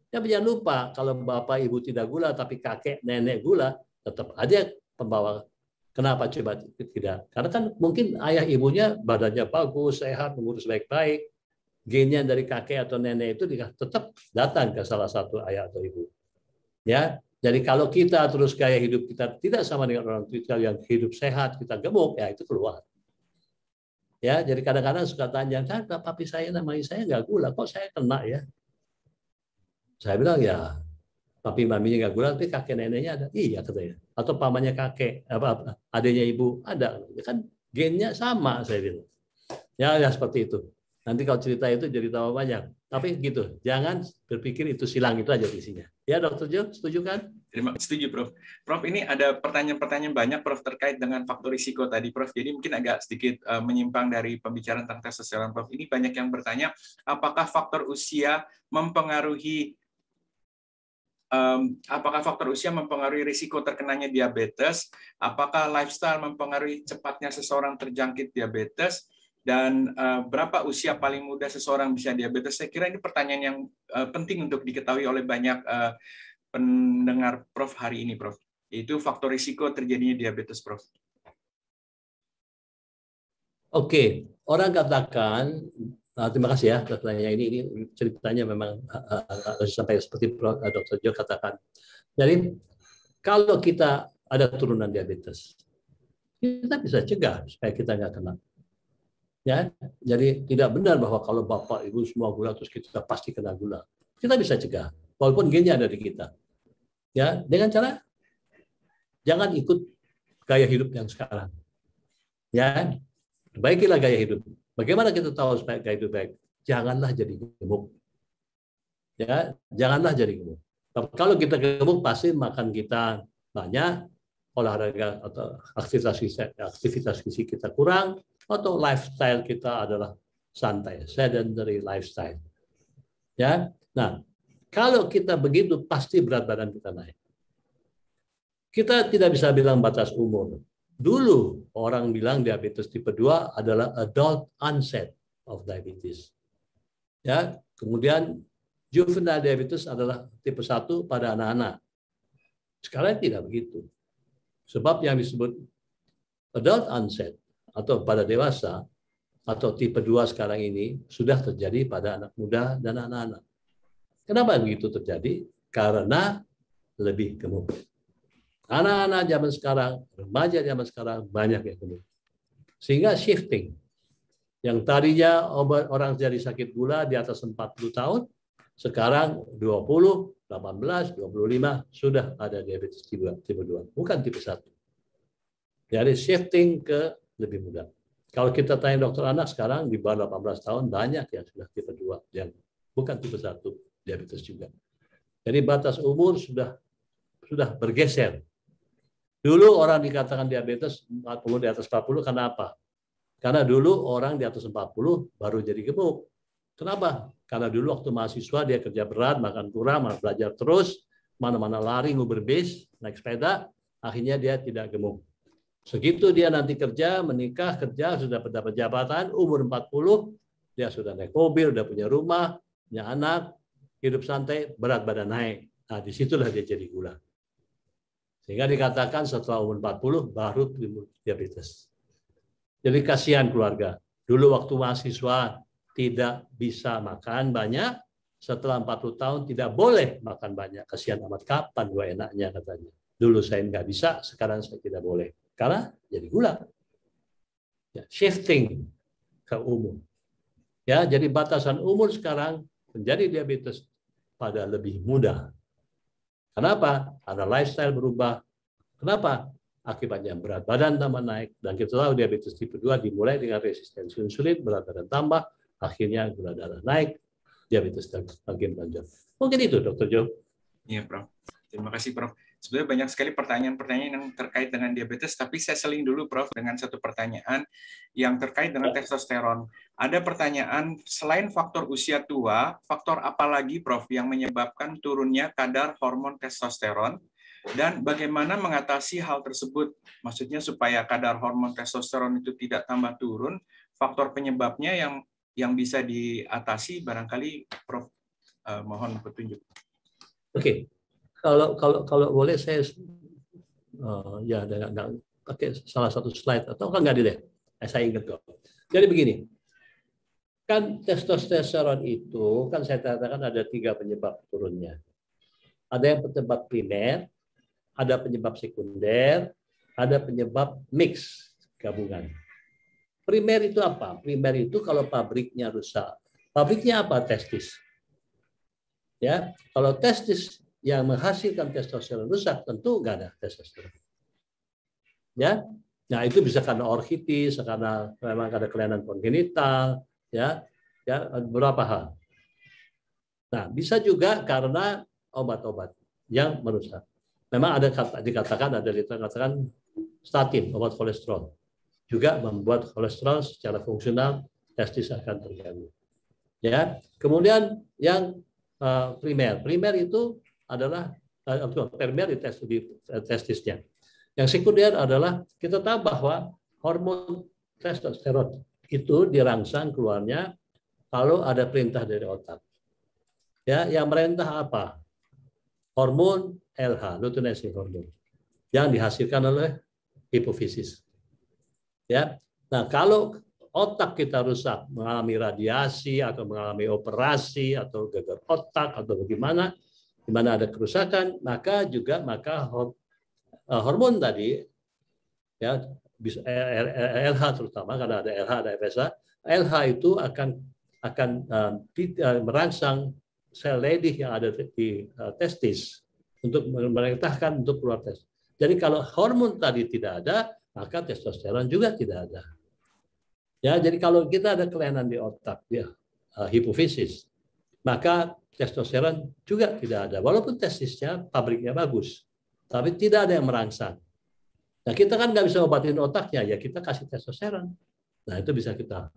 Ya, jangan lupa kalau bapak ibu tidak gula, tapi kakek nenek gula, tetap aja pembawa. Kenapa coba tidak? Karena kan mungkin ayah ibunya badannya bagus, sehat, mengurus baik-baik, gennya dari kakek atau nenek itu tetap datang ke salah satu ayah atau ibu. Ya, jadi kalau kita terus gaya hidup kita tidak sama dengan orang tua yang hidup sehat, kita gemuk, ya itu keluar. Ya, jadi kadang-kadang suka tanya, papi saya namanya saya nggak gula, kok saya kena ya? Saya bilang ya, papi maminya nggak gula, tapi kakek neneknya ada. Iya katanya. Atau pamannya kakek, adanya ibu ada. Kan gennya sama, saya bilang. Ya seperti itu. Nanti kalau cerita itu jadi tambah banyak. Tapi gitu, jangan berpikir itu silang, itu aja isinya. Ya, Dr. Jo, setuju kan? Setuju, Prof. Prof, ini ada pertanyaan-pertanyaan banyak, Prof, terkait dengan faktor risiko tadi, Prof. Jadi mungkin agak sedikit menyimpang dari pembicaraan tentang testosteron, Prof. Ini banyak yang bertanya, apakah faktor usia mempengaruhi risiko terkenanya diabetes? Apakah lifestyle mempengaruhi cepatnya seseorang terjangkit diabetes? Dan berapa usia paling muda seseorang bisa diabetes? Saya kira ini pertanyaan yang penting untuk diketahui oleh banyak pendengar Prof hari ini, Prof. Itu faktor risiko terjadinya diabetes, Prof. Oke, orang katakan, terima kasih ya pertanyaan ini ceritanya memang sampai seperti Dr. Jo katakan. Jadi kalau kita ada turunan diabetes, kita bisa cegah supaya kita nggak kena. Ya, jadi tidak benar bahwa kalau bapak ibu semua gula terus kita pasti kena gula. Kita bisa cegah, walaupun gennya ada di kita. Ya, dengan cara jangan ikut gaya hidup yang sekarang. Ya, baikilah gaya hidup. Bagaimana kita tahu supaya gaya hidup baik? Janganlah jadi gemuk. Ya, janganlah jadi gemuk. Kalau kita gemuk pasti makan kita banyak, olahraga atau aktivitas fisik kita kurang, atau lifestyle kita adalah santai, sedentary lifestyle. Ya, nah kalau kita begitu pasti berat badan kita naik. Kita tidak bisa bilang batas umur. Dulu orang bilang diabetes tipe 2 adalah adult onset of diabetes. Ya, kemudian juvenile diabetes adalah tipe 1 pada anak-anak. Sekarang tidak begitu. Sebab yang disebut adult onset atau pada dewasa atau tipe 2 sekarang ini sudah terjadi pada anak muda dan anak-anak. Kenapa begitu terjadi? Karena lebih gemuk. Anak-anak zaman sekarang, remaja zaman sekarang banyak yang gemuk. Sehingga shifting. Yang tadinya orang jadi sakit gula di atas 40 tahun, sekarang 20, 18, 25 sudah ada diabetes tipe 2, bukan tipe 1. Jadi shifting ke lebih muda. Kalau kita tanya dokter anak sekarang di bawah 18 tahun banyak yang sudah tipe 2 yang bukan tipe 1 diabetes juga. Jadi batas umur sudah bergeser. Dulu orang dikatakan diabetes 40 di atas 40 karena apa? Karena dulu orang di atas 40 baru jadi gemuk. Kenapa? Karena dulu waktu mahasiswa dia kerja berat, makan kurang, belajar terus, mana-mana lari, nguber bis, naik sepeda, akhirnya dia tidak gemuk. Segitu dia nanti kerja, menikah, kerja, sudah mendapat jabatan, umur 40, dia sudah naik mobil, sudah punya rumah, punya anak, hidup santai, berat badan naik. Nah, disitulah dia jadi gula. Sehingga dikatakan setelah umur 40 baru timbul diabetes. Jadi kasihan keluarga. Dulu waktu mahasiswa tidak bisa makan banyak, setelah 40 tahun tidak boleh makan banyak. Kasihan amat, kapan gua enaknya katanya. Dulu saya nggak bisa, sekarang saya tidak boleh. Karena jadi gula. Ya, shifting ke umum. Ya, jadi batasan umur sekarang menjadi diabetes pada lebih muda. Kenapa? Karena lifestyle berubah. Kenapa? Akibatnya berat badan tambah naik. Dan kita tahu diabetes tipe 2 dimulai dengan resistensi insulin, berat badan tambah, akhirnya gula darah naik, diabetes makin lanjut. Mungkin itu, Dr. Joe. Iya, Prof. Terima kasih, Prof. Sebenarnya banyak sekali pertanyaan-pertanyaan yang terkait dengan diabetes, tapi saya seling dulu, Prof, dengan satu pertanyaan yang terkait dengan testosteron. Ada pertanyaan, selain faktor usia tua, faktor apa lagi, Prof, yang menyebabkan turunnya kadar hormon testosteron? Dan bagaimana mengatasi hal tersebut? Maksudnya supaya kadar hormon testosteron itu tidak tambah turun, faktor penyebabnya yang bisa diatasi barangkali, Prof, mohon petunjuk. Oke. Kalau boleh saya ya nggak pakai salah satu slide atau nggak deh. Saya ingat kok. Jadi begini. Kan testosteron itu kan saya katakan ada 3 penyebab turunnya. Ada yang penyebab primer, ada penyebab sekunder, ada penyebab mix gabungan. Primer itu apa? Primer itu kalau pabriknya rusak. Pabriknya apa? Testis. Ya, kalau testis yang menghasilkan testosteron rusak, tentu nggak ada testosteron. Ya, nah itu bisa karena orkitis, karena memang ada kelainan kongenital, ya beberapa hal. Nah, bisa juga karena obat-obat yang merusak. Memang ada dikatakan statin, obat kolesterol, juga membuat kolesterol secara fungsional testis akan terganggu. Ya, kemudian yang primer itu adalah primer di testisnya. Yang sekunder adalah kita tahu bahwa hormon testosteron itu dirangsang keluarnya kalau ada perintah dari otak. Ya, yang merintah apa? Hormon LH, luteinizing hormone, yang dihasilkan oleh hipofisis. Ya, nah kalau otak kita rusak, mengalami radiasi atau mengalami operasi atau gagal otak atau bagaimana, di mana ada kerusakan, maka hormon tadi, ya bisa LH terutama karena ada LH ada FSH, LH itu akan merangsang sel Leydig yang ada di testis untuk memerintahkan untuk keluar testis. Jadi kalau hormon tadi tidak ada, maka testosteron juga tidak ada. Ya, jadi kalau kita ada kelainan di otak, di hipofisis, maka testosteron juga tidak ada. Walaupun testisnya pabriknya bagus, tapi tidak ada yang merangsang. Nah, kita kan nggak bisa obatin otaknya, ya kita kasih testosteron. Nah, itu bisa kita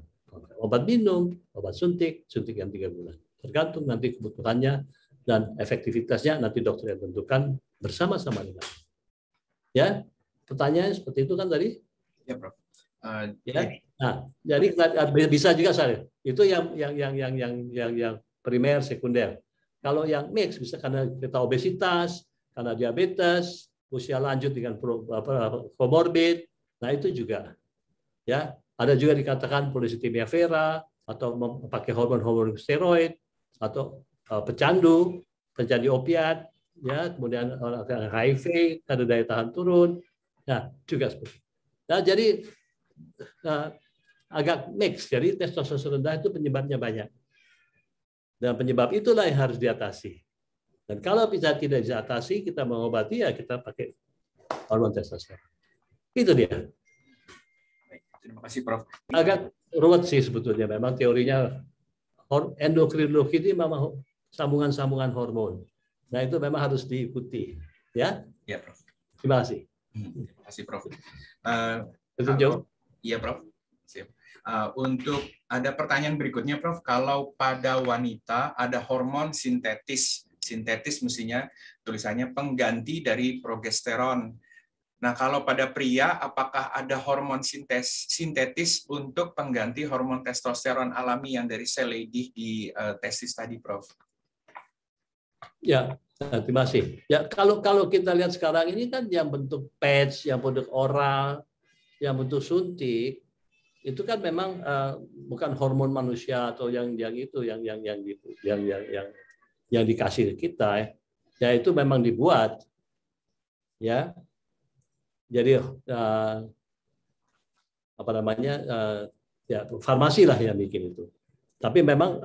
obat minum, obat suntik yang 3 bulan. Tergantung nanti kebutuhannya dan efektivitasnya nanti dokter yang tentukan bersama-sama dengan. Ya, pertanyaan seperti itu kan tadi? Ya, Prof. Ya. Nah, jadi bisa juga saya. Itu yang primer, sekunder. Kalau yang mix bisa karena kita obesitas, karena diabetes, usia lanjut dengan comorbid. Nah, itu juga. Ya, ada juga dikatakan polycythemia vera atau memakai hormon-hormon steroid atau pecandu opiat, ya, kemudian orang HIV ada daya tahan turun. Nah, juga seperti itu. Nah, jadi agak mix. Jadi testosteron rendah itu penyebabnya banyak. Dan penyebab itulah yang harus diatasi. Dan kalau bisa tidak diatasi, kita mengobati ya kita pakai hormon testosteron. Itu dia. Terima kasih, Prof. Agak ruwet sih sebetulnya. Memang teorinya endokrinologi ini memang sambungan-sambungan hormon. Nah, itu memang harus diikuti. Ya, Ya, Prof. Terima kasih. Terima kasih, Prof. Iya, Prof. Siap. Untuk ada pertanyaan berikutnya, Prof. Kalau pada wanita ada hormon sintetis mestinya tulisannya pengganti dari progesteron. Nah, kalau pada pria, apakah ada hormon sintetis untuk pengganti hormon testosteron alami yang dari sel Leydig di testis tadi, Prof? Ya, terima kasih. Ya, kalau kita lihat sekarang ini kan yang bentuk patch, yang bentuk oral, yang bentuk suntik, itu kan memang bukan hormon manusia atau yang dikasih kita, ya itu memang dibuat, ya. Jadi ya farmasi lah yang bikin itu. Tapi memang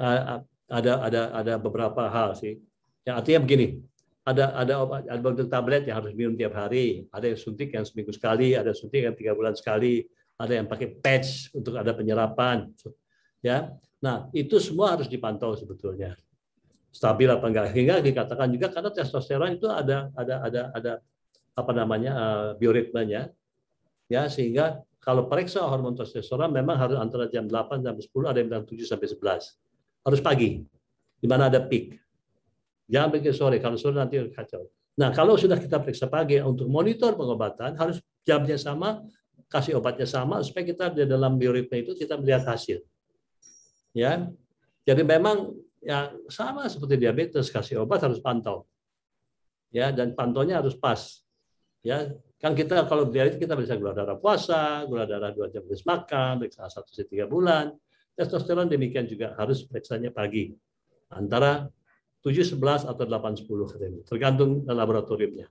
ada beberapa hal sih. Yang artinya begini, ada obat, ada bentuk tablet yang harus minum tiap hari, ada yang suntik yang seminggu sekali, ada suntik yang 3 bulan sekali, ada yang pakai patch untuk ada penyerapan, ya. Nah, itu semua harus dipantau sebetulnya stabil apa enggak, hingga dikatakan juga karena testosteron itu ada bioritmenya, ya, sehingga kalau periksa hormon testosteron memang harus antara jam 8 sampai 10, ada yang bilang 7 sampai 11, harus pagi di mana ada peak. Jangan pikir sore, kalau sore nanti kacau. Nah, kalau sudah kita periksa pagi untuk monitor pengobatan, harus jamnya sama, kasih obatnya sama, supaya kita di dalam bioritma itu kita melihat hasil. Ya, jadi memang ya sama seperti diabetes, kasih obat harus pantau. Ya, dan pantaunya harus pas. Ya, kan kita kalau diabetes kita bisa gula darah puasa, gula darah 2 jam habis makan, periksa 1-3 bulan. Testosteron demikian juga harus periksanya pagi. Antara 7-11 atau 8-10, tergantung laboratoriumnya.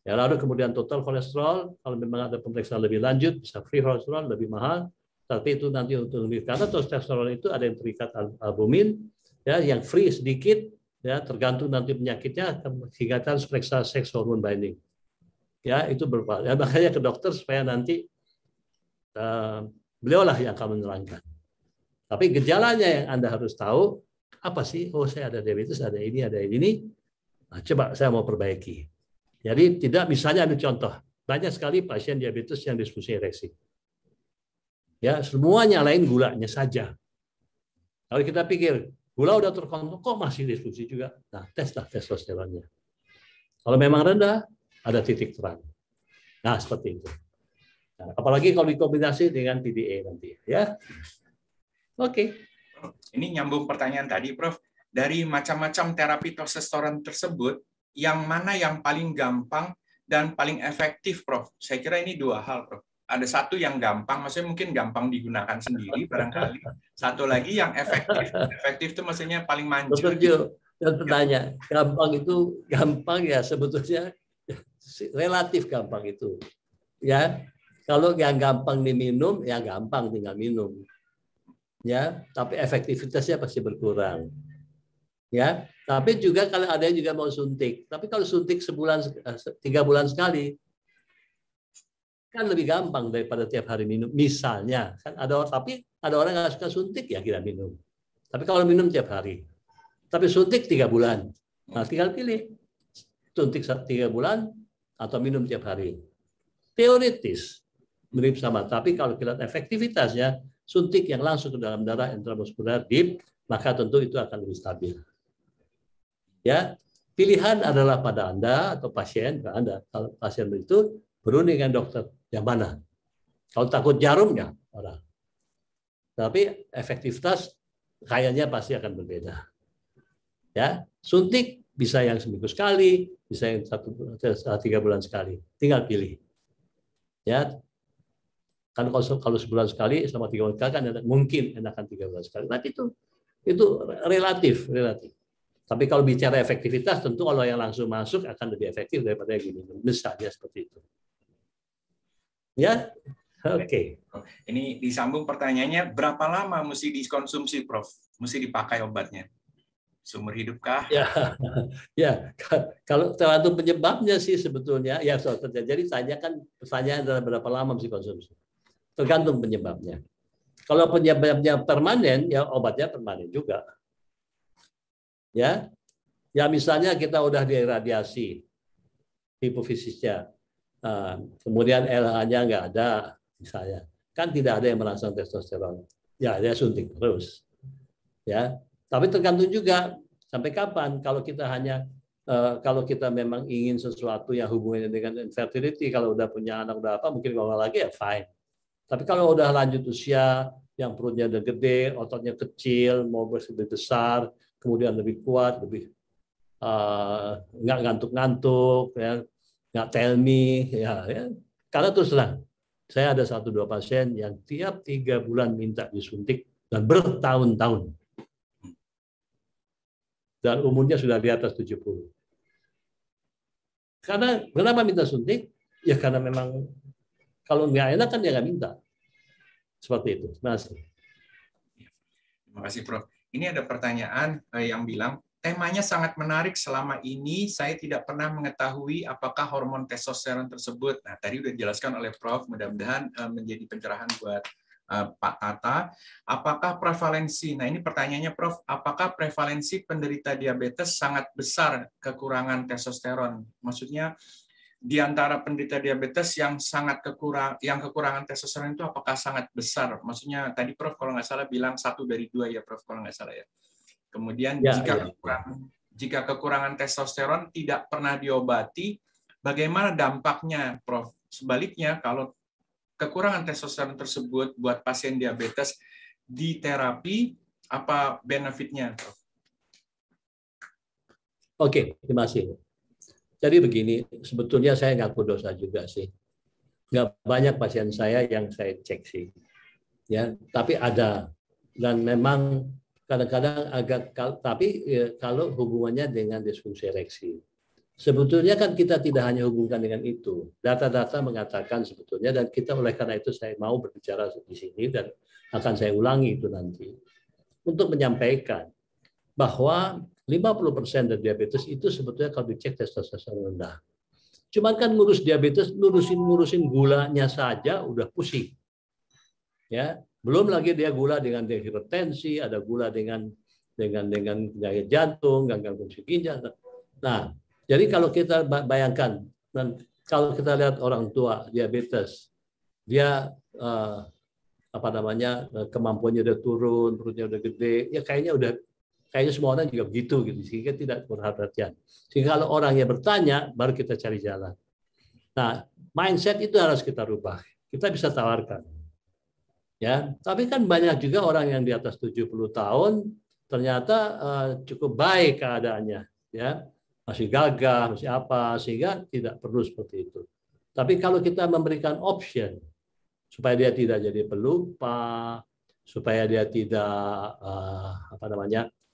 Ya, lalu kemudian total kolesterol, kalau memang ada pemeriksaan lebih lanjut, bisa free kolesterol lebih mahal, tapi itu nanti untuk karena testosteron itu ada yang terikat albumin, ya, yang free sedikit, ya, tergantung nanti penyakitnya, sehingga harus periksa sex hormone binding. Ya, itu berupa. Ya, makanya ke dokter supaya nanti beliaulah yang akan menerangkan. Tapi gejalanya yang Anda harus tahu. Apa sih? Oh, saya ada diabetes, ada ini, ada ini. Nah, coba saya mau perbaiki. Jadi tidak, misalnya ada contoh, banyak sekali pasien diabetes yang disfungsi ereksi. Ya, semuanya lain gulanya saja. Kalau kita pikir gula udah terkontrol, kok masih disfungsi juga? Nah, teslah testosteronnya. Kalau memang rendah, ada titik terang. Nah, seperti itu. Nah, apalagi kalau dikombinasi dengan PDA nanti, ya. Oke. Ini nyambung pertanyaan tadi, Prof. Dari macam-macam terapi testosteron tersebut, yang mana yang paling gampang dan paling efektif, Prof? Saya kira ini 2 hal, Prof. Ada satu yang gampang, maksudnya mungkin gampang digunakan sendiri barangkali. Satu lagi yang efektif. Efektif itu maksudnya paling manjur. Betul, dan bertanya, gampang itu gampang ya sebetulnya relatif gampang itu. Ya, kalau yang gampang diminum, ya gampang tinggal minum. Ya, tapi efektivitasnya pasti berkurang. Ya, tapi juga kalau ada yang juga mau suntik, tapi kalau suntik 3 bulan sekali, kan lebih gampang daripada tiap hari minum. Misalnya, kan ada orang nggak suka suntik, ya kita minum. Tapi kalau minum tiap hari, tapi suntik 3 bulan, nah tinggal pilih suntik 3 bulan atau minum tiap hari. Teoritis mirip sama, tapi kalau kita lihat efektivitasnya, suntik yang langsung ke dalam darah intramuskular deep, maka tentu itu akan lebih stabil. Ya, pilihan adalah pada Anda atau pasien, Anda. Kalau pasien itu berunding dengan dokter yang mana. Kalau takut jarum ya orang. Tapi efektivitas kayaknya pasti akan berbeda. Ya, suntik bisa yang seminggu sekali, bisa yang 3 bulan sekali. Tinggal pilih. Ya, Kan kalau sebulan sekali sama 3 bulan sekali kan mungkin enakan 3 bulan sekali. Tapi itu relatif. Tapi kalau bicara efektivitas, tentu kalau yang langsung masuk akan lebih efektif daripada yang gini. Misalnya seperti itu. Ya, oke. Ini disambung pertanyaannya, berapa lama mesti dikonsumsi, Prof? Mesti dipakai obatnya? Seumur hidup kah? Ya, kalau tergantung penyebabnya sih sebetulnya. Ya, jadi pertanyaan adalah berapa lama mesti konsumsi. Tergantung penyebabnya. Kalau penyebabnya permanen, ya obatnya permanen juga. Ya, misalnya kita udah diradiasi hipofisisnya, kemudian LH-nya nggak ada, misalnya, kan tidak ada yang merangsang testosteron, ya dia suntik terus. Ya, tapi tergantung juga sampai kapan. Kalau kita memang ingin sesuatu yang hubungannya dengan infertility, kalau udah punya anak udah apa, mungkin kalau lagi ya fine. Tapi kalau udah lanjut usia, yang perutnya udah gede, ototnya kecil, mau lebih besar, kemudian lebih kuat, lebih nggak ngantuk-ngantuk, ya, nggak tell me, ya. Karena terus terang, saya ada 1-2 pasien yang tiap 3 bulan minta disuntik dan bertahun-tahun. Dan umurnya sudah di atas 70. Karena kenapa minta suntik? Ya karena memang kalau nggak enak kan dia nggak minta. Seperti itu. Terima kasih. Terima kasih, Prof. Ini ada pertanyaan yang bilang, temanya sangat menarik. Selama ini saya tidak pernah mengetahui apakah hormon testosteron tersebut. Nah, tadi sudah dijelaskan oleh Prof. Mudah-mudahan menjadi pencerahan buat Pak Tata. Apakah prevalensi, nah ini pertanyaannya Prof, apakah prevalensi penderita diabetes sangat besar kekurangan testosteron? Maksudnya, di antara penderita diabetes yang kekurangan testosteron itu apakah sangat besar? Maksudnya tadi Prof kalau nggak salah bilang 1 dari 2 ya Prof kalau nggak salah ya. Kemudian jika kekurangan testosteron tidak pernah diobati, bagaimana dampaknya Prof? Sebaliknya kalau kekurangan testosteron tersebut buat pasien diabetes di terapi, apa benefitnya Prof? Oke, terima kasih. Jadi begini, sebetulnya saya ngaku dosa juga sih. Nggak banyak pasien saya yang saya cek sih. Ya, tapi ada. Dan memang kadang-kadang tapi kalau hubungannya dengan disfungsi ereksi. Sebetulnya kan kita tidak hanya hubungkan dengan itu. Data-data mengatakan sebetulnya, dan kita oleh karena itu saya mau berbicara di sini dan akan saya ulangi itu nanti. Untuk menyampaikan bahwa 50% dari diabetes itu sebetulnya kalau dicek testosteron rendah. Cuman kan ngurus diabetes, ngurusin gulanya saja udah pusing. Ya, belum lagi dia gula dengan hipertensi, ada gula dengan penyakit jantung, gangguan fungsi ginjal. Nah, jadi kalau kita bayangkan, dan kalau kita lihat orang tua diabetes, dia kemampuannya udah turun, perutnya udah gede, ya kayaknya semua orang juga begitu gitu, sehingga tidak perhatian. Sehingga kalau orang yang bertanya, baru kita cari jalan. Nah, mindset itu harus kita rubah. Kita bisa tawarkan. Ya, tapi kan banyak juga orang yang di atas 70 tahun ternyata cukup baik keadaannya, ya. Masih gagah, masih apa, sehingga tidak perlu seperti itu. Tapi kalau kita memberikan option supaya dia tidak jadi pelupa, supaya dia tidak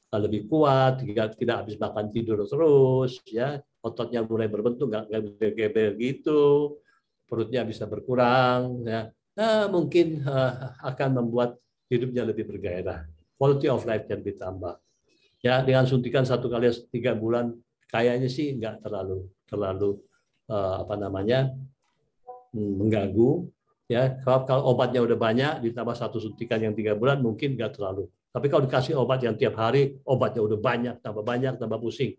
lebih kuat, tidak habis makan tidur terus, ya, ototnya mulai berbentuk, nggak geber gitu, perutnya bisa berkurang, ya. Nah, mungkin akan membuat hidupnya lebih bergairah, quality of life-nya ditambah. Ya, dengan suntikan 1 kali 3 bulan, kayaknya sih nggak terlalu mengganggu. Ya, kalau obatnya udah banyak, ditambah 1 suntikan yang 3 bulan, mungkin nggak terlalu. Tapi kalau dikasih obat yang tiap hari, obatnya udah banyak, tambah pusing.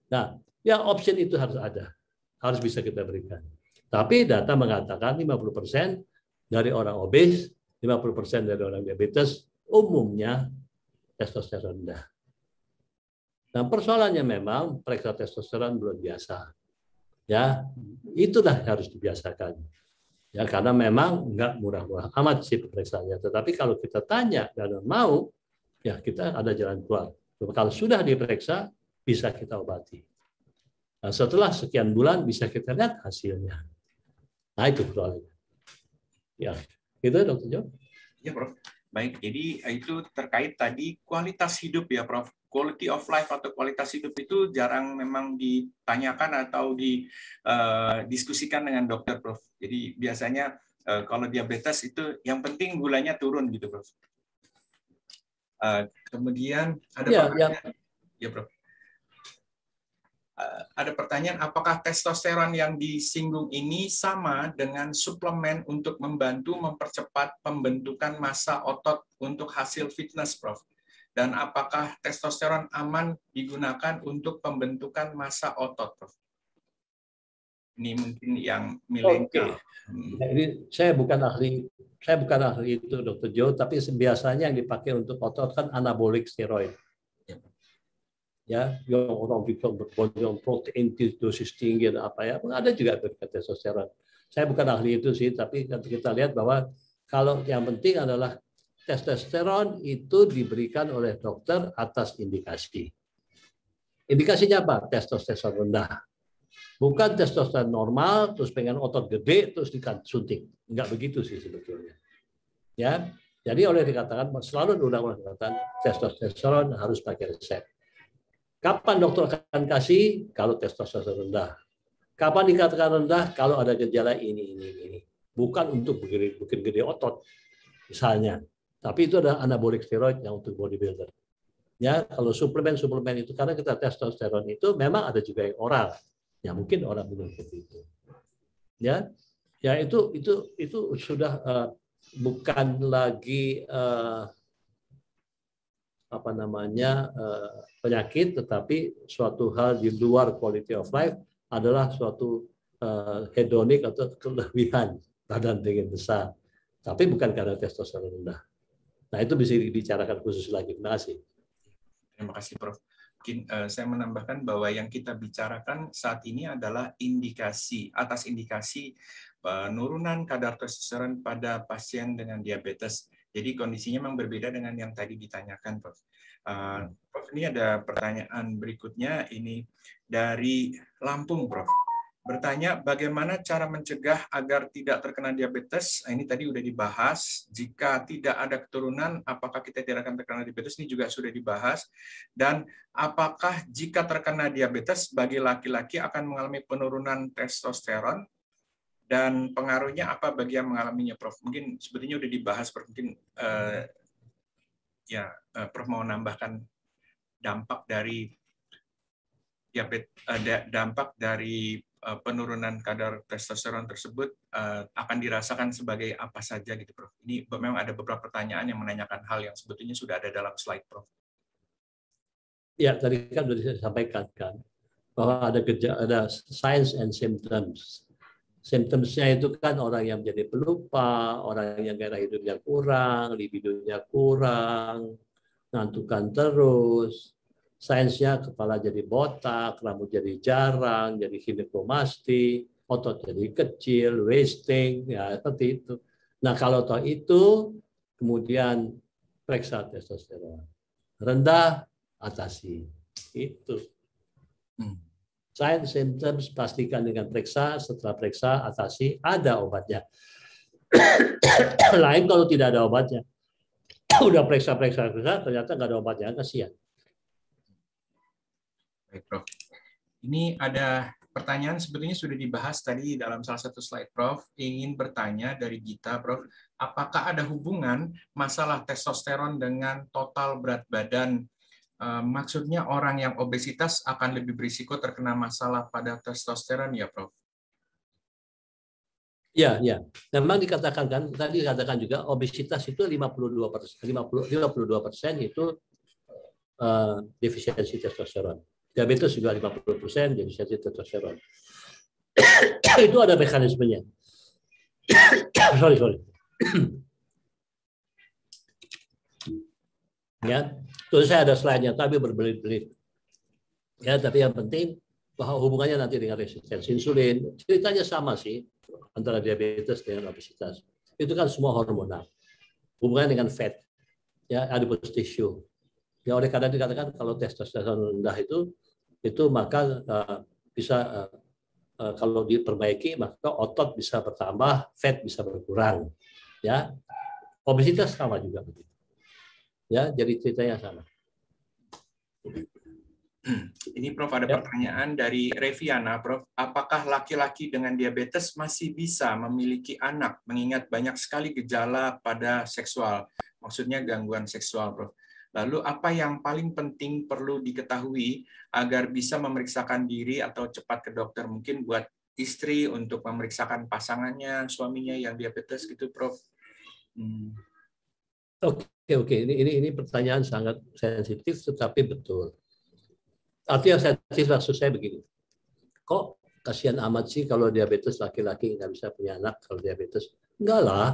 Nah, ya option itu harus ada. Harus bisa kita berikan. Tapi data mengatakan 50% dari orang obes, 50% dari orang diabetes, umumnya testosteron rendah. Nah, persoalannya memang periksa testosteron belum biasa. Ya, itulah harus dibiasakan. Ya, karena memang nggak murah-murah amat sih pemeriksaannya. Tetapi kalau kita tanya dan mau, ya kita ada jalan keluar. Kalau sudah diperiksa, bisa kita obati. Nah, setelah sekian bulan bisa kita lihat hasilnya. Nah, itu soalnya. Ya. Gitu, Dr. Jo? Ya, Prof. Baik, jadi itu terkait tadi kualitas hidup ya, Prof. Quality of life atau kualitas hidup itu jarang memang ditanyakan atau didiskusikan dengan dokter, Prof. Jadi biasanya kalau diabetes itu yang penting gulanya turun gitu, Prof. Kemudian ada pertanyaan, ya, Prof. Ada pertanyaan, apakah testosteron yang disinggung ini sama dengan suplemen untuk membantu mempercepat pembentukan massa otot untuk hasil fitness, Prof? Dan apakah testosteron aman digunakan untuk pembentukan massa otot, Prof? Ini mungkin yang milenial. Nah, ini saya bukan ahli itu, Dr. Jo, tapi biasanya yang dipakai untuk otot kan anabolik steroid. Ya, yang orang bilang berbondong protein dosis tinggi dan apa ya, ada juga testosteron. Saya bukan ahli itu sih, tapi kita lihat bahwa kalau yang penting adalah testosteron itu diberikan oleh dokter atas indikasi. Indikasinya apa? Testosteron rendah. Bukan testosteron normal, terus pengen otot gede, terus disuntik. Enggak begitu sih sebetulnya. Ya, jadi oleh dikatakan selalu undang-undang dikatakan testosteron harus pakai resep. Kapan dokter akan kasih? Kalau testosteron rendah. Kapan dikatakan rendah? Kalau ada gejala ini. Bukan untuk bikin gede otot, misalnya. Tapi itu adalah anabolik steroid yang untuk bodybuilder. Ya, kalau suplemen itu karena kita testosteron itu memang ada juga yang oral. Ya mungkin orang minum seperti itu. Ya, itu sudah bukan lagi penyakit, tetapi suatu hal di luar quality of life adalah suatu hedonik atau kelebihan badan tinggi besar, tapi bukan karena testosteron rendah. Nah, itu bisa dibicarakan khusus lagi. Terima kasih. Terima kasih, Prof. Mungkin saya menambahkan bahwa yang kita bicarakan saat ini adalah atas indikasi penurunan kadar testosteron pada pasien dengan diabetes. Jadi kondisinya memang berbeda dengan yang tadi ditanyakan, Prof. Prof, ini ada pertanyaan berikutnya, ini dari Lampung, Prof. Bertanya, bagaimana cara mencegah agar tidak terkena diabetes? Ini tadi sudah dibahas. Jika tidak ada keturunan, apakah kita tidak akan terkena diabetes? Ini juga sudah dibahas. Dan apakah jika terkena diabetes, bagi laki-laki akan mengalami penurunan testosteron? Dan pengaruhnya apa bagi yang mengalaminya, Prof? Mungkin sebetulnya sudah dibahas, Prof. Mungkin Prof mau nambahkan dampak dari penurunan kadar testosteron tersebut akan dirasakan sebagai apa saja gitu, Prof. Ini memang ada beberapa pertanyaan yang menanyakan hal yang sebetulnya sudah ada dalam slide, Prof. Ya, tadi kan sudah disampaikan kan bahwa ada signs and symptoms. Symptomsnya itu kan orang yang menjadi pelupa, orang yang gairah hidupnya kurang, libidonya kurang, ngantukan terus. Sainsnya kepala jadi botak, rambut jadi jarang, jadi ginekomasti, otot jadi kecil, wasting, ya seperti itu. Nah, kalau toh itu, kemudian periksa testosteron. Rendah, atasi. Itu. Signs, symptoms, pastikan dengan periksa, setelah periksa, atasi, ada obatnya. Lain kalau tidak ada obatnya. Udah periksa, ternyata nggak ada obatnya, kasihan. Baik, Prof. Ini ada pertanyaan sebetulnya sudah dibahas tadi dalam salah satu slide, Prof. Ingin bertanya dari Gita, Prof. Apakah ada hubungan masalah testosteron dengan total berat badan? Maksudnya orang yang obesitas akan lebih berisiko terkena masalah pada testosteron, ya, Prof? Ya. Memang dikatakan kan, tadi dikatakan juga obesitas itu 52% itu defisiensi testosteron. Diabetes juga 50% defisiensi testosteron. Itu ada mekanismenya. sorry. Ya, terus saya ada slide-nya, tapi berbelit-belit. Ya, tapi yang penting bahwa hubungannya nanti dengan resistensi insulin. Ceritanya sama sih antara diabetes dengan obesitas. Itu kan semua hormonal. Hubungannya dengan fat, ya, adipose tissue. Ya, oleh karena dikatakan kalau testosteron rendah itu maka bisa kalau diperbaiki maka otot bisa bertambah, fat bisa berkurang. Ya, obesitas sama juga begitu. Ya, jadi ceritanya sama. Ini Prof ada pertanyaan dari Reviana, Prof. Apakah laki-laki dengan diabetes masih bisa memiliki anak mengingat banyak sekali gejala pada seksual? Maksudnya gangguan seksual, Prof. Lalu apa yang paling penting perlu diketahui agar bisa memeriksakan diri atau cepat ke dokter? Mungkin buat istri untuk memeriksakan pasangannya, suaminya yang diabetes gitu, Prof. Oke. Ini pertanyaan sangat sensitif tetapi betul. Artinya sensitif maksud saya begini. Kok kasihan amat sih kalau diabetes laki-laki nggak bisa punya anak kalau diabetes? Enggak lah.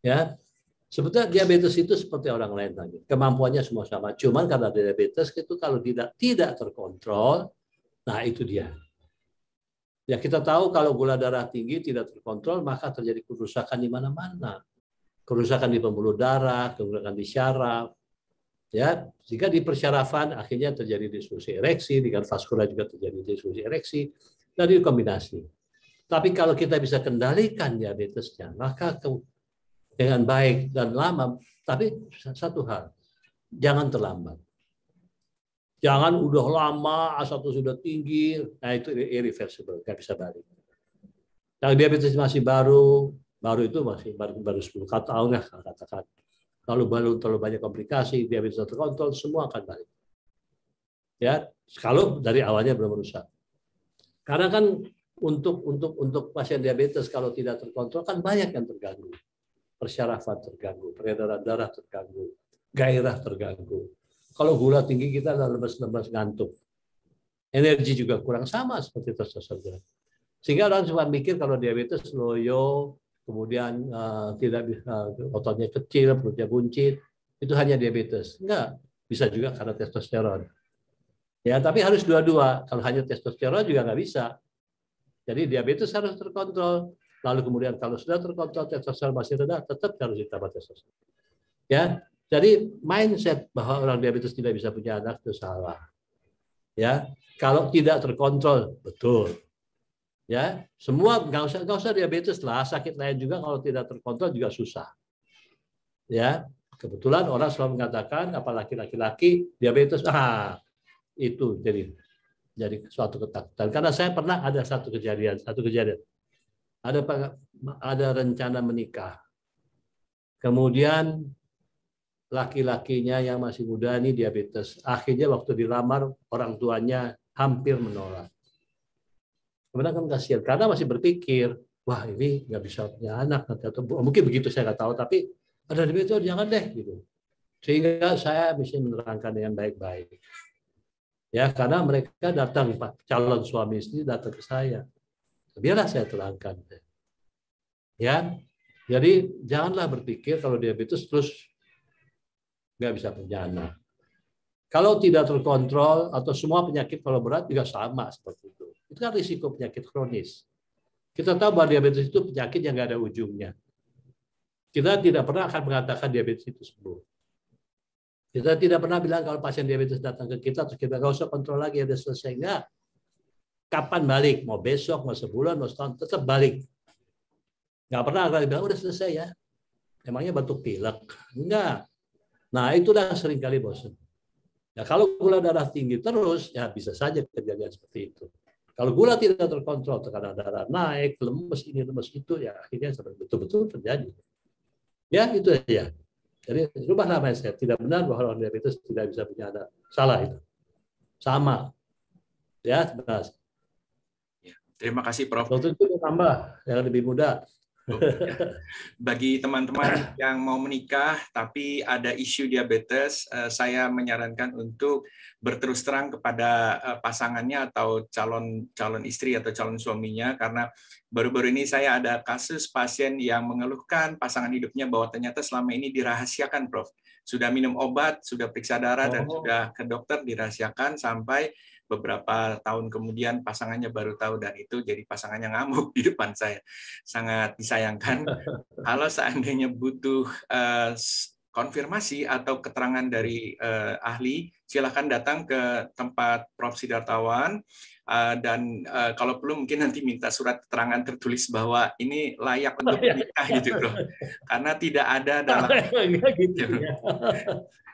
Ya. Sebetulnya diabetes itu seperti orang lain lagi. Kemampuannya semua sama. Cuman karena diabetes itu kalau tidak terkontrol, nah itu dia. Ya kita tahu kalau gula darah tinggi tidak terkontrol, maka terjadi kerusakan di mana-mana. Kerusakan di pembuluh darah, kerusakan di syaraf, ya, jika di persyarafan akhirnya terjadi disfungsi ereksi, dengan vaskular juga terjadi disfungsi ereksi, dari kombinasi. Tapi kalau kita bisa kendalikan diabetesnya, maka dengan baik dan lama, tapi satu hal, jangan terlambat. Jangan udah lama, A1 sudah tinggi, nah itu irreversible, nggak bisa balik. Yang diabetes masih baru itu masih baru 10 tahun ya katakan. Lalu baru terlalu banyak komplikasi, diabetes terkontrol, semua akan balik. Ya, kalau dari awalnya belum rusak. Karena kan untuk pasien diabetes kalau tidak terkontrol kan banyak yang terganggu. Persyarafan terganggu, peredaran darah terganggu, gairah terganggu. Kalau gula tinggi kita lemes-lemes ngantuk. Energi juga kurang, sama seperti testosteron. Sehingga orang cuma mikir kalau diabetes loyo, kemudian tidak bisa, ototnya kecil, perutnya buncit, itu hanya diabetes. Enggak, bisa juga karena testosteron. Ya, tapi harus dua-dua. Kalau hanya testosteron juga nggak bisa. Jadi diabetes harus terkontrol. Lalu kemudian kalau sudah terkontrol testosteron masih rendah, tetap harus ditambah testosteron. Ya, jadi mindset bahwa orang diabetes tidak bisa punya anak itu salah. Ya, kalau tidak terkontrol, betul. Ya, semua nggak usah diabetes lah, sakit lain juga kalau tidak terkontrol juga susah. Ya, kebetulan orang selalu mengatakan apalagi laki-laki diabetes, itu jadi suatu ketakutan. Karena saya pernah ada satu kejadian. Ada rencana menikah. Kemudian laki-lakinya yang masih muda ini diabetes. Akhirnya waktu dilamar orang tuanya hampir menolak. Kemudian kan kasihan karena masih berpikir, wah ini nggak bisa punya anak atau mungkin begitu saya nggak tahu, tapi ada diabetes jangan deh gitu. Sehingga saya bisa menerangkan dengan baik-baik. Ya karena mereka datang calon suami istri datang ke saya, biarlah saya terangkan. Ya, jadi janganlah berpikir kalau diabetes terus nggak bisa punya anak. Kalau tidak terkontrol atau semua penyakit kalau berat juga sama seperti itu. Itu kan risiko penyakit kronis. Kita tahu bahwa diabetes itu penyakit yang nggak ada ujungnya. Kita tidak pernah akan mengatakan diabetes itu sembuh. Kita tidak pernah bilang kalau pasien diabetes datang ke kita, terus kita nggak usah kontrol lagi, udah selesai. Nggak. Kapan balik? Mau besok, mau sebulan, mau setahun, tetap balik. Nggak pernah akan bilang, udah selesai ya. Emangnya batuk pilek? Enggak. Nah, itulah seringkali bosan. Ya, kalau gula darah tinggi terus, ya bisa saja kejadian seperti itu. Kalau gula tidak terkontrol, tekanan darah naik, lemes ini, lemes itu, ya akhirnya betul-betul terjadi. Ya, itu aja. Jadi, rubahlah mindset. Tidak benar bahwa orang diabetes tidak bisa punya anak. Salah itu. Sama. Ya, benar. Terima kasih, Prof. Dokter itu tambah yang lebih mudah. Bagi teman-teman yang mau menikah tapi ada isu diabetes, saya menyarankan untuk berterus terang kepada pasangannya atau calon istri atau calon suaminya, karena baru-baru ini saya ada kasus pasien yang mengeluhkan pasangan hidupnya bahwa ternyata selama ini dirahasiakan, Prof. Sudah minum obat, sudah periksa darah, dan sudah ke dokter dirahasiakan sampai beberapa tahun kemudian pasangannya baru tahu, dan itu jadi pasangannya ngamuk di depan saya. Sangat disayangkan. Kalau seandainya butuh konfirmasi atau keterangan dari ahli, silakan datang ke tempat Prof. Sidartawan, dan kalau perlu mungkin nanti minta surat keterangan tertulis bahwa ini layak untuk menikah gitu, Prof. Karena tidak ada dalam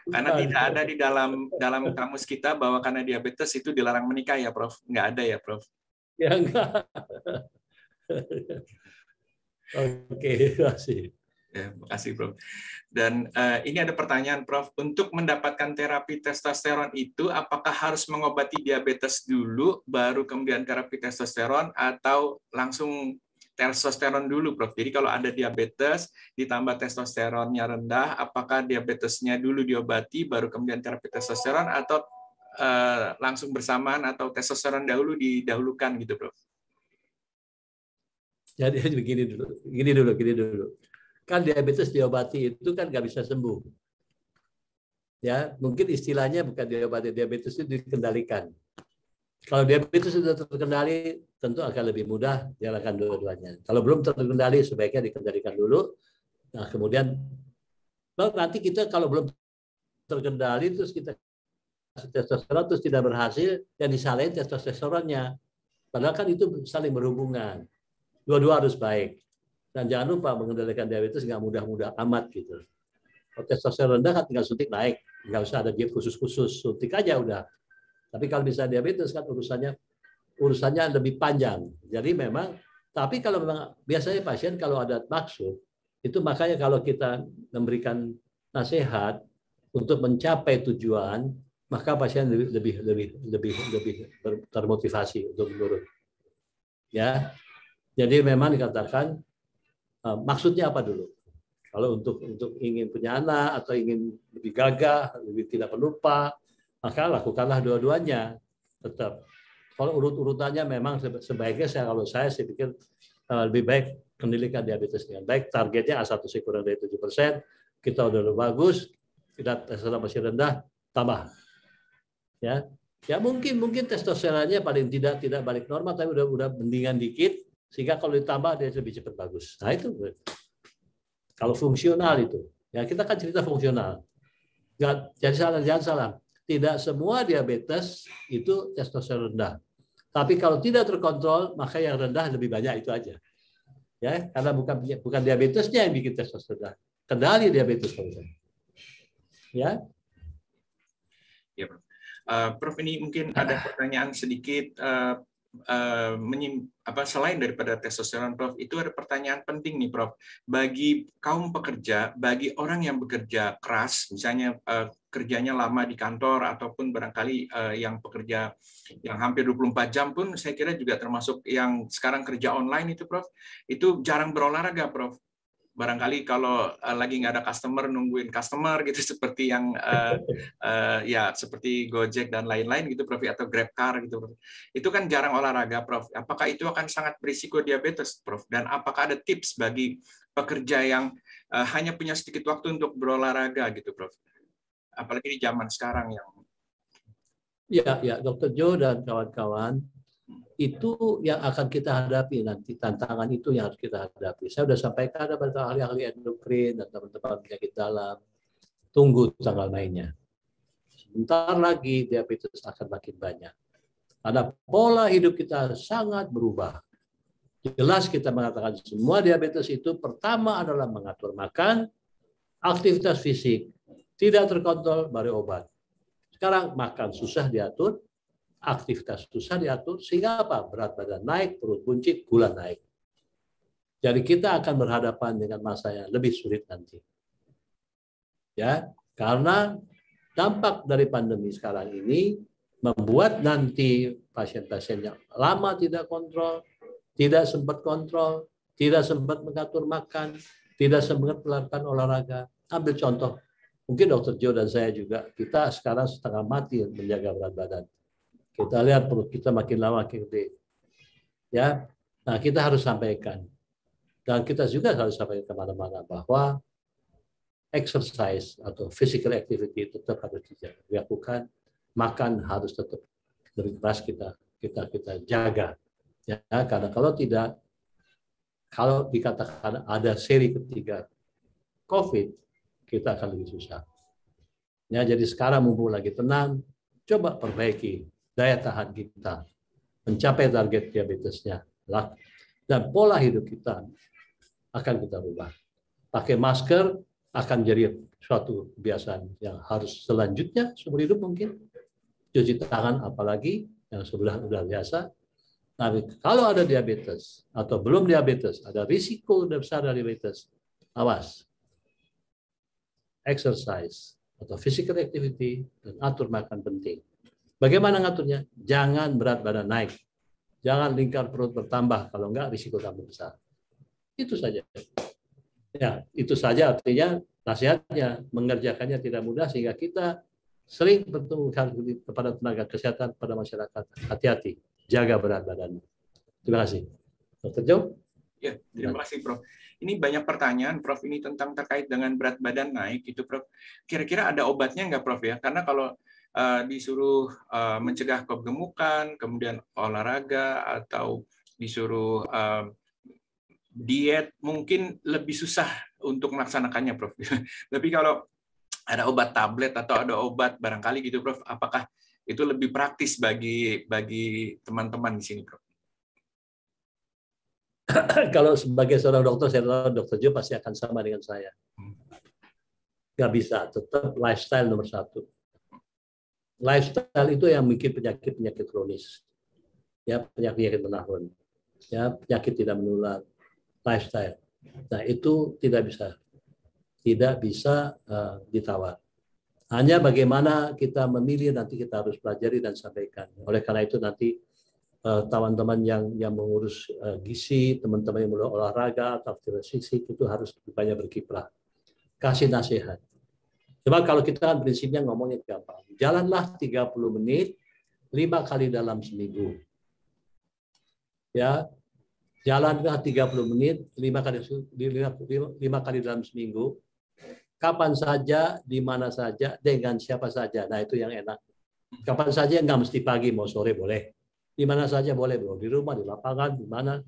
karena tidak ada di dalam kamus kita bahwa karena diabetes itu dilarang menikah ya, Prof. Nggak ada ya, Prof. Ya enggak. Oke, terima kasih. Ya, makasih, Prof. Dan ini ada pertanyaan, Prof. Untuk mendapatkan terapi testosteron itu, apakah harus mengobati diabetes dulu, baru kemudian terapi testosteron, atau langsung testosteron dulu, Prof? Jadi kalau ada diabetes, ditambah testosteronnya rendah, apakah diabetesnya dulu diobati, baru kemudian terapi testosteron, atau langsung bersamaan, atau testosteron dahulu didahulukan gitu, Prof? Jadi begini dulu. Kan diabetes diobati itu kan nggak bisa sembuh. Ya, mungkin istilahnya bukan diobati, diabetes itu dikendalikan. Kalau diabetes sudah terkendali, tentu akan lebih mudah jalankan dua-duanya. Kalau belum terkendali, sebaiknya dikendalikan dulu. Nah, kemudian nanti kita kalau belum terkendali, terus kita testosteron terus tidak berhasil, dan disalahin testosteronnya. Padahal kan itu saling berhubungan. Dua-dua harus baik. Dan jangan lupa mengendalikan diabetes nggak mudah-mudah amat gitu. Kalau testosteron rendah kan tinggal suntik naik, nggak usah ada diet khusus-khusus, suntik aja udah. Tapi kalau bisa diabetes kan urusannya lebih panjang. Jadi memang, tapi kalau memang biasanya pasien kalau ada maksud, itu makanya kalau kita memberikan nasihat untuk mencapai tujuan, maka pasien lebih termotivasi untuk menurut. Ya, jadi memang dikatakan maksudnya apa dulu? Kalau untuk ingin punya anak atau ingin lebih gagah, lebih tidak pelupa, maka lakukanlah dua-duanya tetap. Kalau urut-urutannya memang sebaiknya kalau saya pikir lebih baik kendalikan diabetes dengan baik. Targetnya A1C kurang dari 7%, kita udah bagus, kita testosteron masih rendah, tambah. Ya mungkin testosteronnya paling tidak balik normal, tapi udah mendingan dikit, sehingga kalau ditambah dia lebih cepat bagus. Nah itu kalau fungsional itu, ya kita kan cerita fungsional. Jangan salah. Tidak semua diabetes itu testosteron rendah. Tapi kalau tidak terkontrol, maka yang rendah lebih banyak itu aja. Ya, karena bukan diabetesnya yang bikin testosteron rendah. Kendali diabetes kalau saya. Ya. Ya, Prof. Prof, ini mungkin ada pertanyaan sedikit selain daripada testosteron, Prof, itu ada pertanyaan penting nih, Prof. Bagi kaum pekerja, bagi orang yang bekerja keras, misalnya kerjanya lama di kantor, ataupun barangkali yang pekerja yang hampir 24 jam pun, saya kira juga termasuk yang sekarang kerja online itu, Prof, itu jarang berolahraga, Prof. Barangkali kalau lagi nggak ada customer, nungguin customer gitu, seperti yang ya seperti Gojek dan lain-lain gitu, Prof, atau GrabCar gitu, Prof. Itu kan jarang olahraga, Prof. Apakah itu akan sangat berisiko diabetes, Prof? Dan apakah ada tips bagi pekerja yang hanya punya sedikit waktu untuk berolahraga gitu, Prof? Apalagi di zaman sekarang yang Ya, Dr. Joe dan kawan-kawan, itu yang akan kita hadapi nanti, tantangan itu yang harus kita hadapi. Saya sudah sampaikan kepada ahli-ahli endokrin dan teman-teman penyakit dalam, tunggu tanggal mainnya. Sebentar lagi diabetes akan makin banyak. Karena pola hidup kita sangat berubah. Jelas kita mengatakan semua diabetes itu pertama adalah mengatur makan, aktivitas fisik, tidak terkontrol, baru obat. Sekarang makan susah diatur, aktivitas susah diatur, sehingga apa? Berat badan naik, perut buncit, gula naik. Jadi kita akan berhadapan dengan masa yang lebih sulit nanti. Ya, karena dampak dari pandemi sekarang ini membuat nanti pasien-pasien yang lama tidak kontrol, tidak sempat kontrol, tidak sempat mengatur makan, tidak sempat melakukan olahraga. Ambil contoh, mungkin Dr. Joe dan saya juga, kita sekarang setengah mati menjaga berat badan. Kita lihat perut kita makin lama makin gede. Ya, nah kita harus sampaikan. Dan kita juga harus sampaikan kemana-mana bahwa exercise atau physical activity tetap harus dilakukan. Makan harus tetap lebih keras kita jaga. Ya, karena kalau tidak, kalau dikatakan ada seri ketiga COVID, kita akan lebih susah. Ya, jadi sekarang mumpung lagi tenang, coba perbaiki daya tahan kita, mencapai target diabetesnya, dan pola hidup kita akan kita rubah. Pakai masker akan jadi suatu kebiasaan yang harus selanjutnya seumur hidup mungkin. Cuci tangan apalagi yang sudah biasa. Tapi kalau ada diabetes atau belum diabetes, ada risiko besar diabetes, awas. Exercise atau physical activity dan atur makan penting. Bagaimana ngaturnya? Jangan berat badan naik. Jangan lingkar perut bertambah, kalau enggak risiko tambah besar. Itu saja. Ya, itu saja artinya nasihatnya, mengerjakannya tidak mudah sehingga kita sering bertemu kepada tenaga kesehatan, pada masyarakat. Hati-hati, jaga berat badan. Terima kasih. Dr. Jo? Ya, terima kasih, Prof. Ini banyak pertanyaan, Prof, ini tentang terkait dengan berat badan naik, itu, Prof. Kira-kira ada obatnya nggak, Prof, ya? Karena kalau disuruh mencegah kegemukan, kemudian olahraga, atau disuruh diet, mungkin lebih susah untuk melaksanakannya, Prof. Tapi kalau ada obat tablet atau ada obat barangkali gitu, Prof, apakah itu lebih praktis bagi teman-teman di sini, Prof? Kalau sebagai seorang dokter, saya tahu Dr. Jo pasti akan sama dengan saya. Nggak bisa, tetap lifestyle nomor satu. Lifestyle itu yang bikin penyakit-penyakit kronis. Ya, penyakit menahun. Ya, penyakit tidak menular. Lifestyle. Nah, itu tidak bisa ditawar. Hanya bagaimana kita memilih nanti kita harus pelajari dan sampaikan. Oleh karena itu nanti teman-teman yang mengurus gizi, teman-teman yang mengurus olahraga atau aktivitas fisik itu harus banyak berkiprah. Kasih nasihat. Coba kalau kita kan prinsipnya ngomongnya gampang. Jalanlah 30 menit 5 kali dalam seminggu. Ya, jalanlah 30 menit 5 kali dalam seminggu. Kapan saja, di mana saja, dengan siapa saja. Nah, itu yang enak. Kapan saja, nggak mesti pagi, mau sore boleh. Di mana saja boleh, bro. Di rumah, di lapangan, di mana.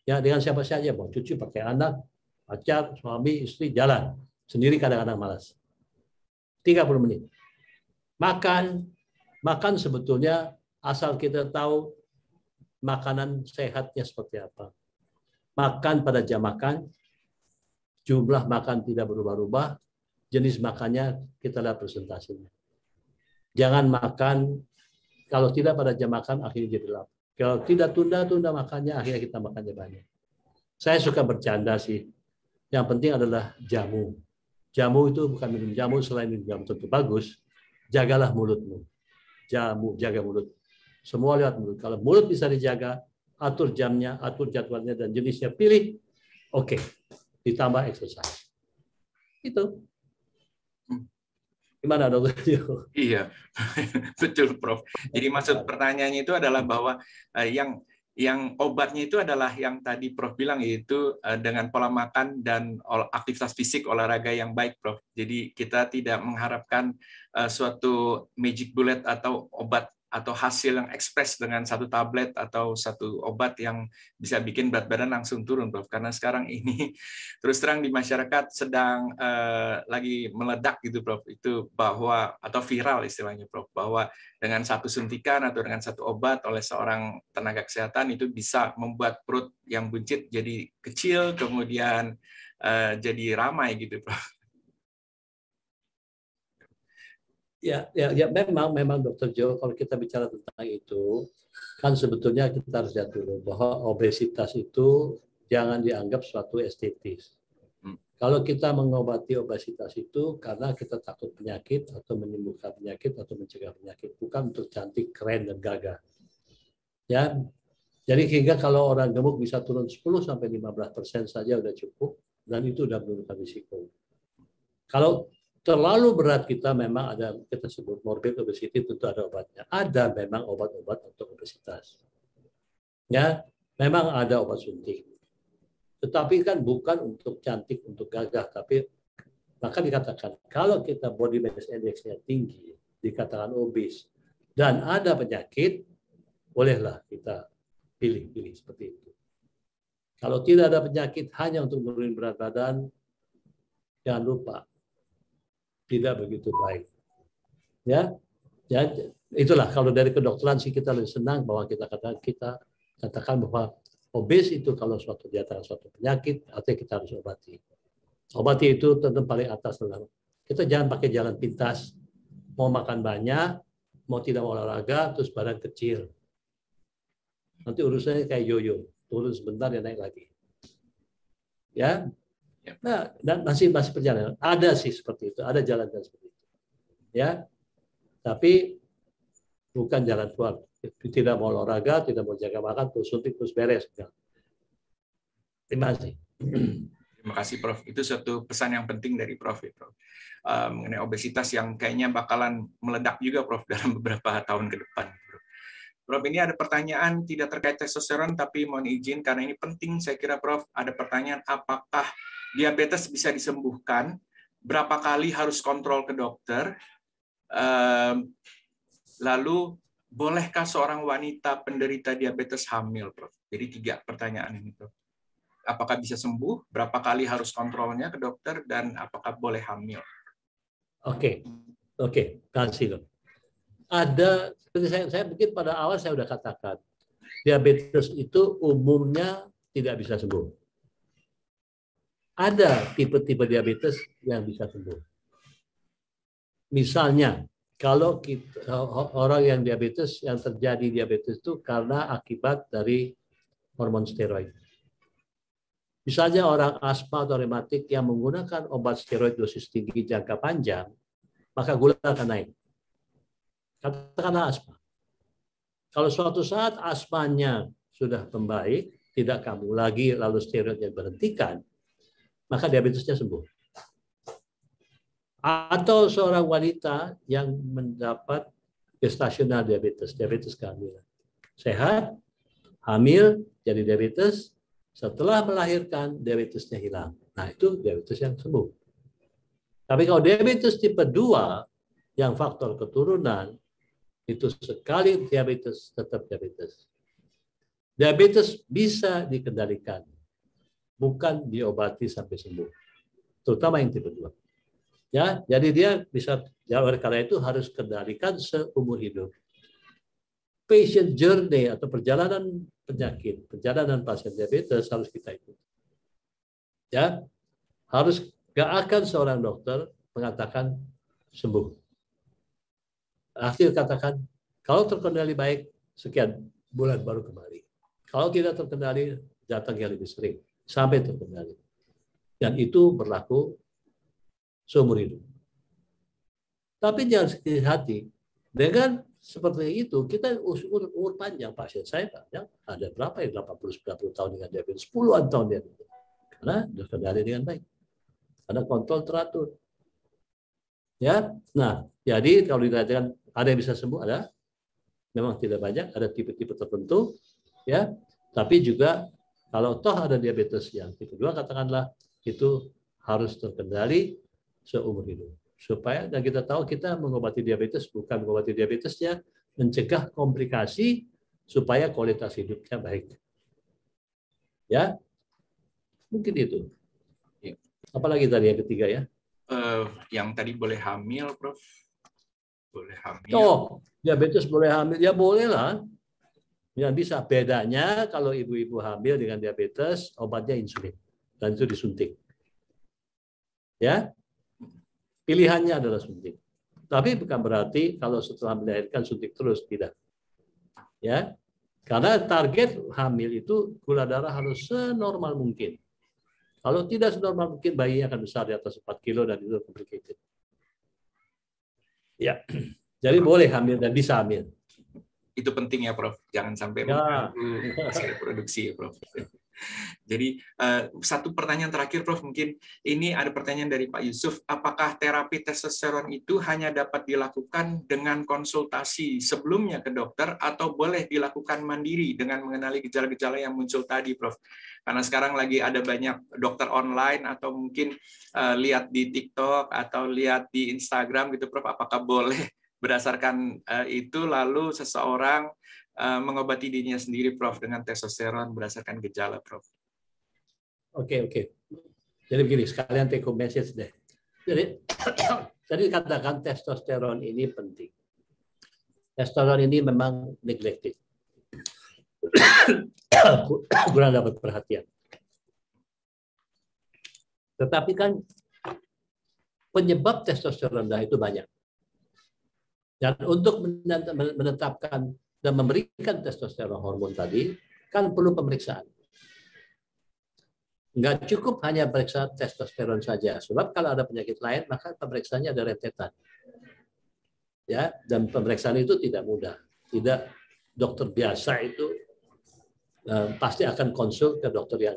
Ya, dengan siapa saja, mau cucu, pakai anak, pacar, suami, istri, jalan. Sendiri kadang-kadang malas. 30 menit. Makan sebetulnya asal kita tahu makanan sehatnya seperti apa. Makan pada jam makan, jumlah makan tidak berubah-ubah, jenis makannya kita lihat presentasinya. Jangan makan, kalau tidak pada jam makan akhirnya jadi lapar. Kalau tidak tunda-tunda makannya, akhirnya kita makannya banyak. Saya suka bercanda sih. Yang penting adalah jamu. Jamu itu bukan minum jamu, selain minum jamu tentu bagus. Jagalah mulutmu. Jamu, jaga mulut. Semua lewat mulut. Kalau mulut bisa dijaga, atur jamnya, atur jadwalnya dan jenisnya, pilih. Oke. Ditambah exercise. Itu. Gimana, Dokter? Iya, betul, Prof. Jadi maksud pertanyaannya itu adalah bahwa yang obatnya itu adalah yang tadi Prof bilang, yaitu dengan pola makan dan aktivitas fisik olahraga yang baik, Prof. Jadi kita tidak mengharapkan suatu magic bullet atau obat atau hasil yang ekspres dengan satu tablet atau satu obat yang bisa bikin berat badan langsung turun, Prof. Karena sekarang ini terus terang di masyarakat sedang lagi meledak gitu, Prof. Itu bahwa, atau viral istilahnya, Prof. Bahwa dengan satu suntikan atau dengan satu obat oleh seorang tenaga kesehatan itu bisa membuat perut yang buncit jadi kecil, kemudian jadi ramai gitu, Prof. Ya, memang Dr. Jo, kalau kita bicara tentang itu, kan sebetulnya kita harus lihat dulu bahwa obesitas itu jangan dianggap suatu estetis. Kalau kita mengobati obesitas itu karena kita takut penyakit atau menyembuhkan penyakit atau mencegah penyakit, bukan untuk cantik, keren, dan gagah. Ya, jadi hingga kalau orang gemuk bisa turun 10-15% saja udah cukup, dan itu udah menurunkan risiko. Kalau terlalu berat kita memang ada, kita sebut morbid obesity, tentu ada obatnya. Ada memang obat-obat untuk obesitas. Ya, memang ada obat suntik. Tetapi kan bukan untuk cantik, untuk gagah, tapi maka dikatakan kalau kita body mass index-nya tinggi, dikatakan obes dan ada penyakit, bolehlah kita pilih seperti itu. Kalau tidak ada penyakit hanya untuk menurunkan berat badan, jangan lupa tidak begitu baik. Ya, ya itulah kalau dari kedokteran sih kita lebih senang bahwa kita katakan bahwa obes itu kalau suatu diantara suatu penyakit, artinya kita harus obati. Obati itu tentu paling atas. Kita jangan pakai jalan pintas, mau makan banyak, mau tidak mau olahraga, terus badan kecil. Nanti urusannya kayak yoyo, turun sebentar ya naik lagi. Ya, nah dan masih perjalanan. Ada sih seperti itu, ada jalan-jalan seperti itu. Ya, tapi bukan jalan keluar. Tidak mau olahraga, tidak mau jaga makan, terus suntik, terus beres. Terima kasih. Terima kasih, Prof. Itu suatu pesan yang penting dari Prof. Mengenai obesitas yang kayaknya bakalan meledak juga, Prof, dalam beberapa tahun ke depan. Prof, ini ada pertanyaan tidak terkait testosteron, tapi mohon izin karena ini penting, saya kira, Prof. Ada pertanyaan, apakah diabetes bisa disembuhkan? Berapa kali harus kontrol ke dokter? Lalu, bolehkah seorang wanita penderita diabetes hamil, Prof? Jadi 3 pertanyaan ini, Prof. Apakah bisa sembuh? Berapa kali harus kontrolnya ke dokter? Dan apakah boleh hamil? Oke, kasih. Ada, seperti saya mungkin pada awal saya sudah katakan, diabetes itu umumnya tidak bisa sembuh. Ada tipe-tipe diabetes yang bisa sembuh. Misalnya, kalau orang yang diabetes, yang terjadi diabetes itu karena akibat dari hormon steroid. Misalnya orang asma atau rematik yang menggunakan obat steroid dosis tinggi jangka panjang, maka gula akan naik. Katakanlah asma. Kalau suatu saat asmanya sudah membaik, tidak kambuh lagi, lalu steroidnya berhentikan, maka diabetesnya sembuh. Atau seorang wanita yang mendapat gestasional diabetes kehamilan. Sehat, hamil, jadi diabetes, setelah melahirkan, diabetesnya hilang. Nah, itu diabetes yang sembuh. Tapi kalau diabetes tipe 2, yang faktor keturunan, itu sekali diabetes, tetap diabetes. Diabetes bisa dikendalikan, bukan diobati sampai sembuh. Terutama yang tipe 2. Ya, jadi dia bisa, oleh karena itu harus kendalikan seumur hidup. Patient journey atau perjalanan penyakit, perjalanan pasien diabetes harus kita ikuti. Ya, harus gak akan seorang dokter mengatakan sembuh. Akhir katakan kalau terkendali baik sekian bulan baru kembali. Kalau tidak terkendali datang yang lebih sering sampai terkendali. Dan itu berlaku seumur hidup. Tapi jangan sakit hati dengan seperti itu, kita umur panjang, pasien saya panjang, ada berapa ya 80-90 tahun dengan diabetes, puluhan tahun diabetes. Karena terkendali dengan baik. Ada kontrol teratur. Ya, nah, jadi kalau dikatakan ada yang bisa sembuh, ada. Memang tidak banyak, ada tipe-tipe tertentu, ya. Tapi juga kalau toh ada diabetes yang tipe 2 katakanlah itu harus terkendali seumur hidup. Supaya dan kita tahu kita mengobati diabetes bukan mengobati diabetesnya, mencegah komplikasi supaya kualitas hidupnya baik. Ya, mungkin itu. Apalagi tadi yang ketiga ya? Yang tadi boleh hamil, Prof. Boleh hamil. Oh, diabetes boleh hamil ya boleh lah. Ya bisa. Bedanya kalau ibu-ibu hamil dengan diabetes obatnya insulin dan itu disuntik. Ya. Pilihannya adalah suntik. Tapi bukan berarti kalau setelah melahirkan suntik terus, tidak. Ya, karena target hamil itu gula darah harus senormal mungkin. Kalau tidak senormal mungkin bayinya akan besar di atas 4 kilo dan itu complicated. Ya, jadi boleh hamil dan bisa hamil. Itu penting ya, Prof. Jangan sampai mengganggu hasil reproduksi ya, Prof. Jadi satu pertanyaan terakhir, Prof. Mungkin ini ada pertanyaan dari Pak Yusuf. Apakah terapi testosteron itu hanya dapat dilakukan dengan konsultasi sebelumnya ke dokter atau boleh dilakukan mandiri dengan mengenali gejala-gejala yang muncul tadi, Prof? Karena sekarang lagi ada banyak dokter online atau mungkin lihat di TikTok atau lihat di Instagram gitu, Prof. Apakah boleh berdasarkan itu lalu seseorang mengobati dirinya sendiri, Prof, dengan testosteron berdasarkan gejala, Prof? Oke. Jadi begini, sekalian take home message deh. Jadi Tadi katakan testosteron ini penting. Testosteron ini memang neglected. Kurang dapat perhatian. Tetapi kan penyebab testosteron rendah itu banyak. Dan untuk menetapkan dan memberikan testosteron hormon tadi, kan perlu pemeriksaan. Nggak cukup hanya periksa testosteron saja. Sebab kalau ada penyakit lain, maka pemeriksaannya ada rentetan. Ya, dan pemeriksaan itu tidak mudah. Tidak dokter biasa itu pasti akan konsul ke dokter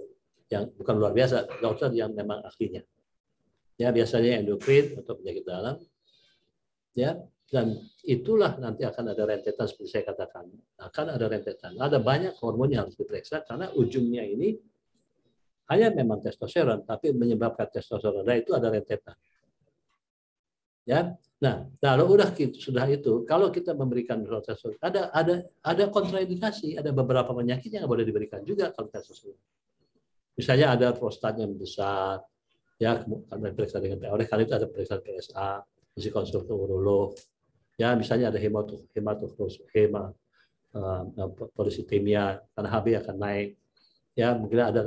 yang bukan luar biasa, dokter yang memang ahlinya. Ya, biasanya endokrin atau penyakit dalam. Ya, dan itulah nanti akan ada rentetan seperti saya katakan. Akan ada rentetan. Ada banyak hormon yang harus diperiksa karena ujungnya ini hanya memang testosteron, tapi menyebabkan testosteron rendah itu ada rentetan. Ya, nah kalau sudah itu, kalau kita memberikan testosteron, ada kontraindikasi, ada beberapa penyakit yang boleh diberikan juga kalau testosteron. Misalnya ada prostatnya membesar, ya karena periksa dengan oleh karena itu ada periksa PSA, mesti konsul ke urolog. Ya, misalnya ada polisitemia, karena HB akan naik. Ya, mungkin ada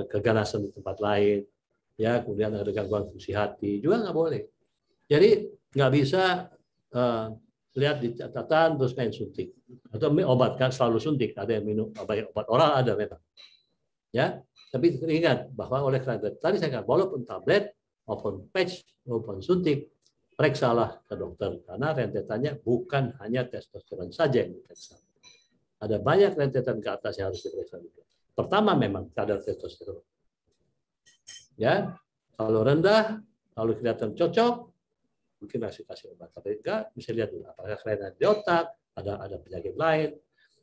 keganasan di tempat lain, ya, kemudian ada gangguan fungsi hati, juga nggak boleh. Jadi nggak bisa lihat di catatan terus main suntik atau obat kan selalu suntik, ada yang minum obat oral ada memang, ya. Tapi ingat bahwa oleh karena tadi saya katakan walaupun tablet maupun patch maupun suntik, periksalah ke dokter karena rentetannya bukan hanya testosteron saja yang diperiksa. Ada banyak rentetan ke atas yang harus diperiksa juga. Pertama memang kadar testosteron. Ya, kalau rendah, kalau kelihatan cocok, mungkin masih kasih obat. Tapi enggak, bisa lihat dulu apakah kelainan di otak, ada penyakit lain.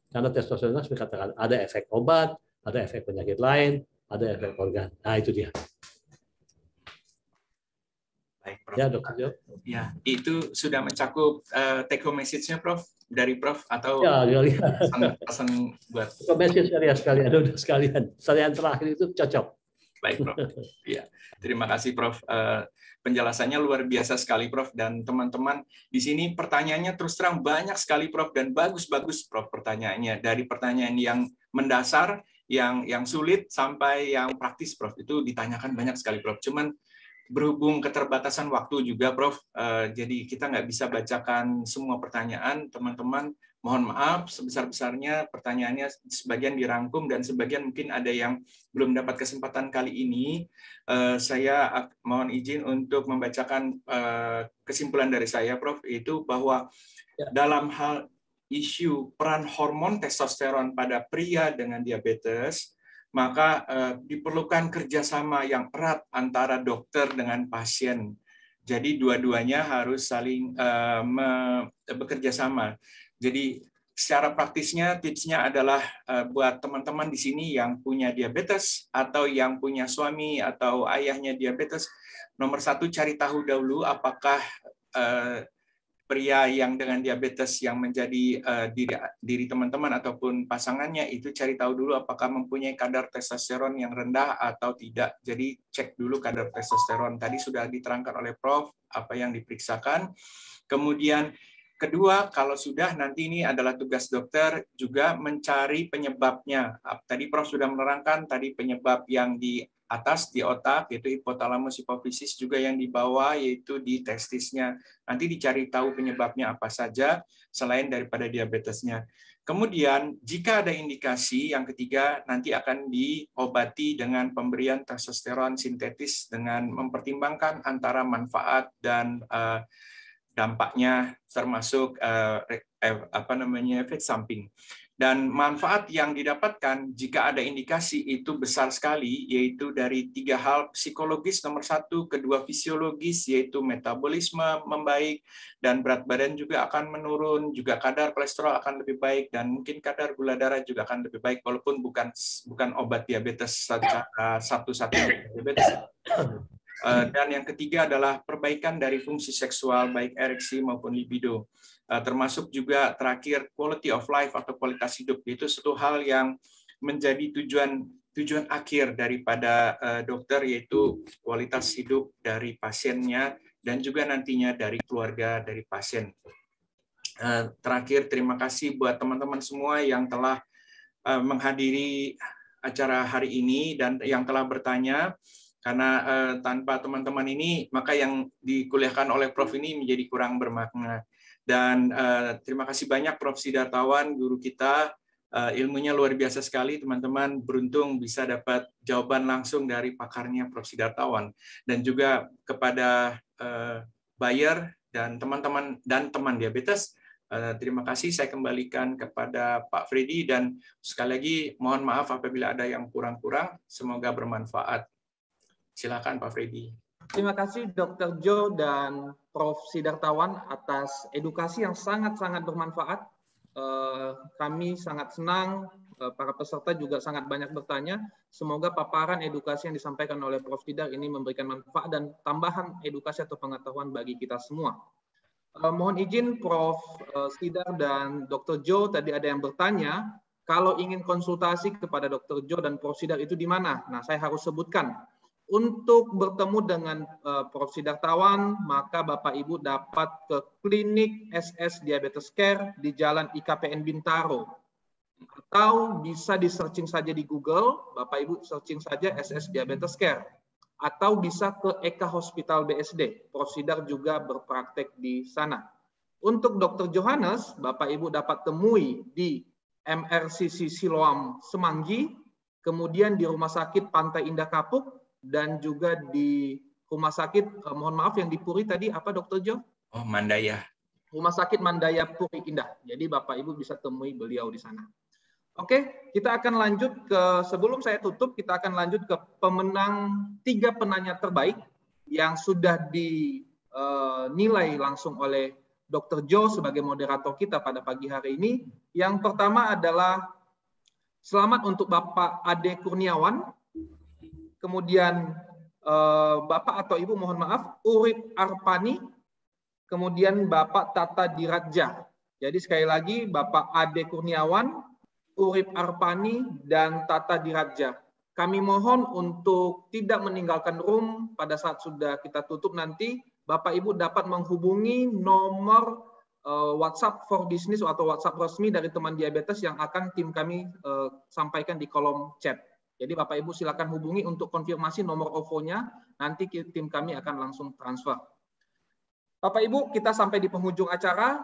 Karena testosteron seperti katakan ada efek obat, ada efek penyakit lain, ada efek organ. Nah, itu dia. Baik, Prof. Ya, Dokter Jo. Ya, itu sudah mencakup take home message-nya, Prof, dari Prof atau ya, pesan buat message sekalian, ada udah sekalian. Yang terakhir itu cocok. Baik, Prof. Ya, terima kasih, Prof. Penjelasannya luar biasa sekali, Prof. Dan teman-teman di sini pertanyaannya terus terang banyak sekali, Prof. Dan bagus-bagus, Prof. Pertanyaannya dari pertanyaan yang mendasar, yang sulit sampai yang praktis, Prof. Itu ditanyakan banyak sekali, Prof. Cuman berhubung keterbatasan waktu juga, Prof. Jadi kita nggak bisa bacakan semua pertanyaan, teman-teman. Mohon maaf sebesar-besarnya pertanyaannya sebagian dirangkum dan sebagian mungkin ada yang belum dapat kesempatan kali ini. Saya mohon izin untuk membacakan kesimpulan dari saya, Prof. Itu bahwa dalam hal isu peran hormon testosteron pada pria dengan diabetes, maka diperlukan kerjasama yang erat antara dokter dengan pasien. Jadi dua-duanya harus saling bekerja sama. Jadi secara praktisnya, tipsnya adalah buat teman-teman di sini yang punya diabetes atau yang punya suami atau ayahnya diabetes, nomor satu cari tahu dahulu apakah pria yang dengan diabetes yang menjadi diri teman-teman ataupun pasangannya itu cari tahu dulu apakah mempunyai kadar testosteron yang rendah atau tidak. Jadi cek dulu kadar testosteron. Tadi sudah diterangkan oleh Prof. Apa yang diperiksakan. Kemudian kedua, kalau sudah nanti ini adalah tugas dokter juga mencari penyebabnya. Tadi Prof sudah menerangkan tadi penyebab yang di atas di otak yaitu hipotalamus hipofisis, juga yang di bawah yaitu di testisnya. Nanti dicari tahu penyebabnya apa saja selain daripada diabetesnya. Kemudian jika ada indikasi yang ketiga nanti akan diobati dengan pemberian testosteron sintetis dengan mempertimbangkan antara manfaat dan dampaknya termasuk efek samping. Dan manfaat yang didapatkan jika ada indikasi itu besar sekali, yaitu dari 3 hal psikologis nomor 1, kedua fisiologis yaitu metabolisme membaik dan berat badan juga akan menurun, juga kadar kolesterol akan lebih baik dan mungkin kadar gula darah juga akan lebih baik walaupun bukan obat diabetes satu-satunya diabetes. Dan yang ketiga adalah perbaikan dari fungsi seksual baik ereksi maupun libido. Termasuk juga terakhir quality of life atau kualitas hidup. Itu satu hal yang menjadi tujuan akhir daripada dokter, yaitu kualitas hidup dari pasiennya dan juga nantinya dari keluarga dari pasien. Terakhir, terima kasih buat teman-teman semua yang telah menghadiri acara hari ini dan yang telah bertanya, karena tanpa teman-teman ini maka yang dikuliahkan oleh Prof ini menjadi kurang bermakna. Dan terima kasih banyak Prof Sidartawan, guru kita, ilmunya luar biasa sekali, teman-teman beruntung bisa dapat jawaban langsung dari pakarnya Prof Sidartawan. Dan juga kepada buyer dan teman-teman dan teman diabetes, terima kasih, saya kembalikan kepada Pak Freddy, dan sekali lagi mohon maaf apabila ada yang kurang-kurang, semoga bermanfaat. Silakan Pak Freddy. Terima kasih Dr. Jo dan Prof Sidartawan atas edukasi yang sangat-sangat bermanfaat. Kami sangat senang, para peserta juga sangat banyak bertanya. Semoga paparan edukasi yang disampaikan oleh Prof Sidar ini memberikan manfaat dan tambahan edukasi atau pengetahuan bagi kita semua. Mohon izin Prof Sidar dan Dr. Jo, tadi ada yang bertanya, kalau ingin konsultasi kepada Dr. Jo dan Prof Sidar itu di mana? Nah, saya harus sebutkan. Untuk bertemu dengan Prof Sidartawan, maka Bapak Ibu dapat ke klinik SS Diabetes Care di Jalan IKPN Bintaro. Atau bisa di-searching saja di Google, Bapak Ibu searching saja SS Diabetes Care. Atau bisa ke Eka Hospital BSD. Prof Sidar juga berpraktek di sana. Untuk Dr. Johannes, Bapak Ibu dapat temui di MRCC Siloam Semanggi, kemudian di Rumah Sakit Pantai Indah Kapuk, dan juga di Rumah Sakit, mohon maaf yang di Puri tadi apa Dr. Jo? Oh, Mandaya. Rumah Sakit Mandaya Puri Indah. Jadi Bapak Ibu bisa temui beliau di sana. Oke, kita akan lanjut ke, sebelum saya tutup, kita akan lanjut ke pemenang 3 penanya terbaik yang sudah dinilai langsung oleh Dr. Jo sebagai moderator kita pada pagi hari ini. Yang pertama adalah selamat untuk Bapak Ade Kurniawan, kemudian Bapak atau Ibu mohon maaf, Urip Arpani, kemudian Bapak Tata Diradja. Jadi sekali lagi Bapak Ade Kurniawan, Urip Arpani, dan Tata Diradja. Kami mohon untuk tidak meninggalkan room pada saat sudah kita tutup nanti. Bapak Ibu dapat menghubungi nomor WhatsApp for Business atau WhatsApp resmi dari teman diabetes yang akan tim kami sampaikan di kolom chat. Jadi Bapak Ibu silakan hubungi untuk konfirmasi nomor OVO-nya, nanti tim kami akan langsung transfer. Bapak Ibu, kita sampai di penghujung acara,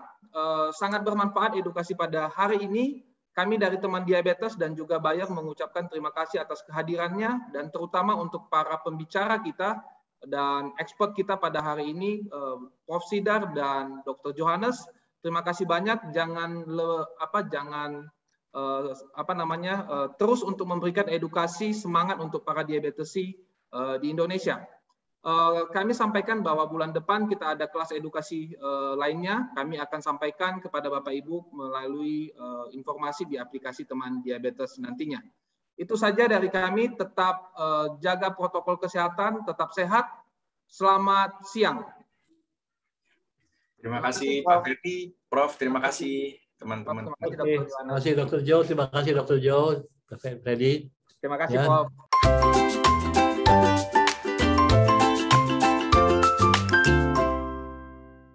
sangat bermanfaat edukasi pada hari ini. Kami dari teman diabetes dan juga buyer mengucapkan terima kasih atas kehadirannya, dan terutama untuk para pembicara kita dan expert kita pada hari ini, Prof Sidar dan Dr. Johannes. Terima kasih banyak, terus untuk memberikan edukasi semangat untuk para diabetesi di Indonesia. Kami sampaikan bahwa bulan depan kita ada kelas edukasi lainnya. Kami akan sampaikan kepada Bapak Ibu melalui informasi di aplikasi teman diabetes nantinya. Itu saja dari kami. Tetap jaga protokol kesehatan, tetap sehat. Selamat siang. Terima kasih Pak Ferdi, Prof. Terima kasih teman-teman. Terima kasih Dr. Jo, terima kasih Dr. Jo, Pak Freddy. Terima kasih Prof.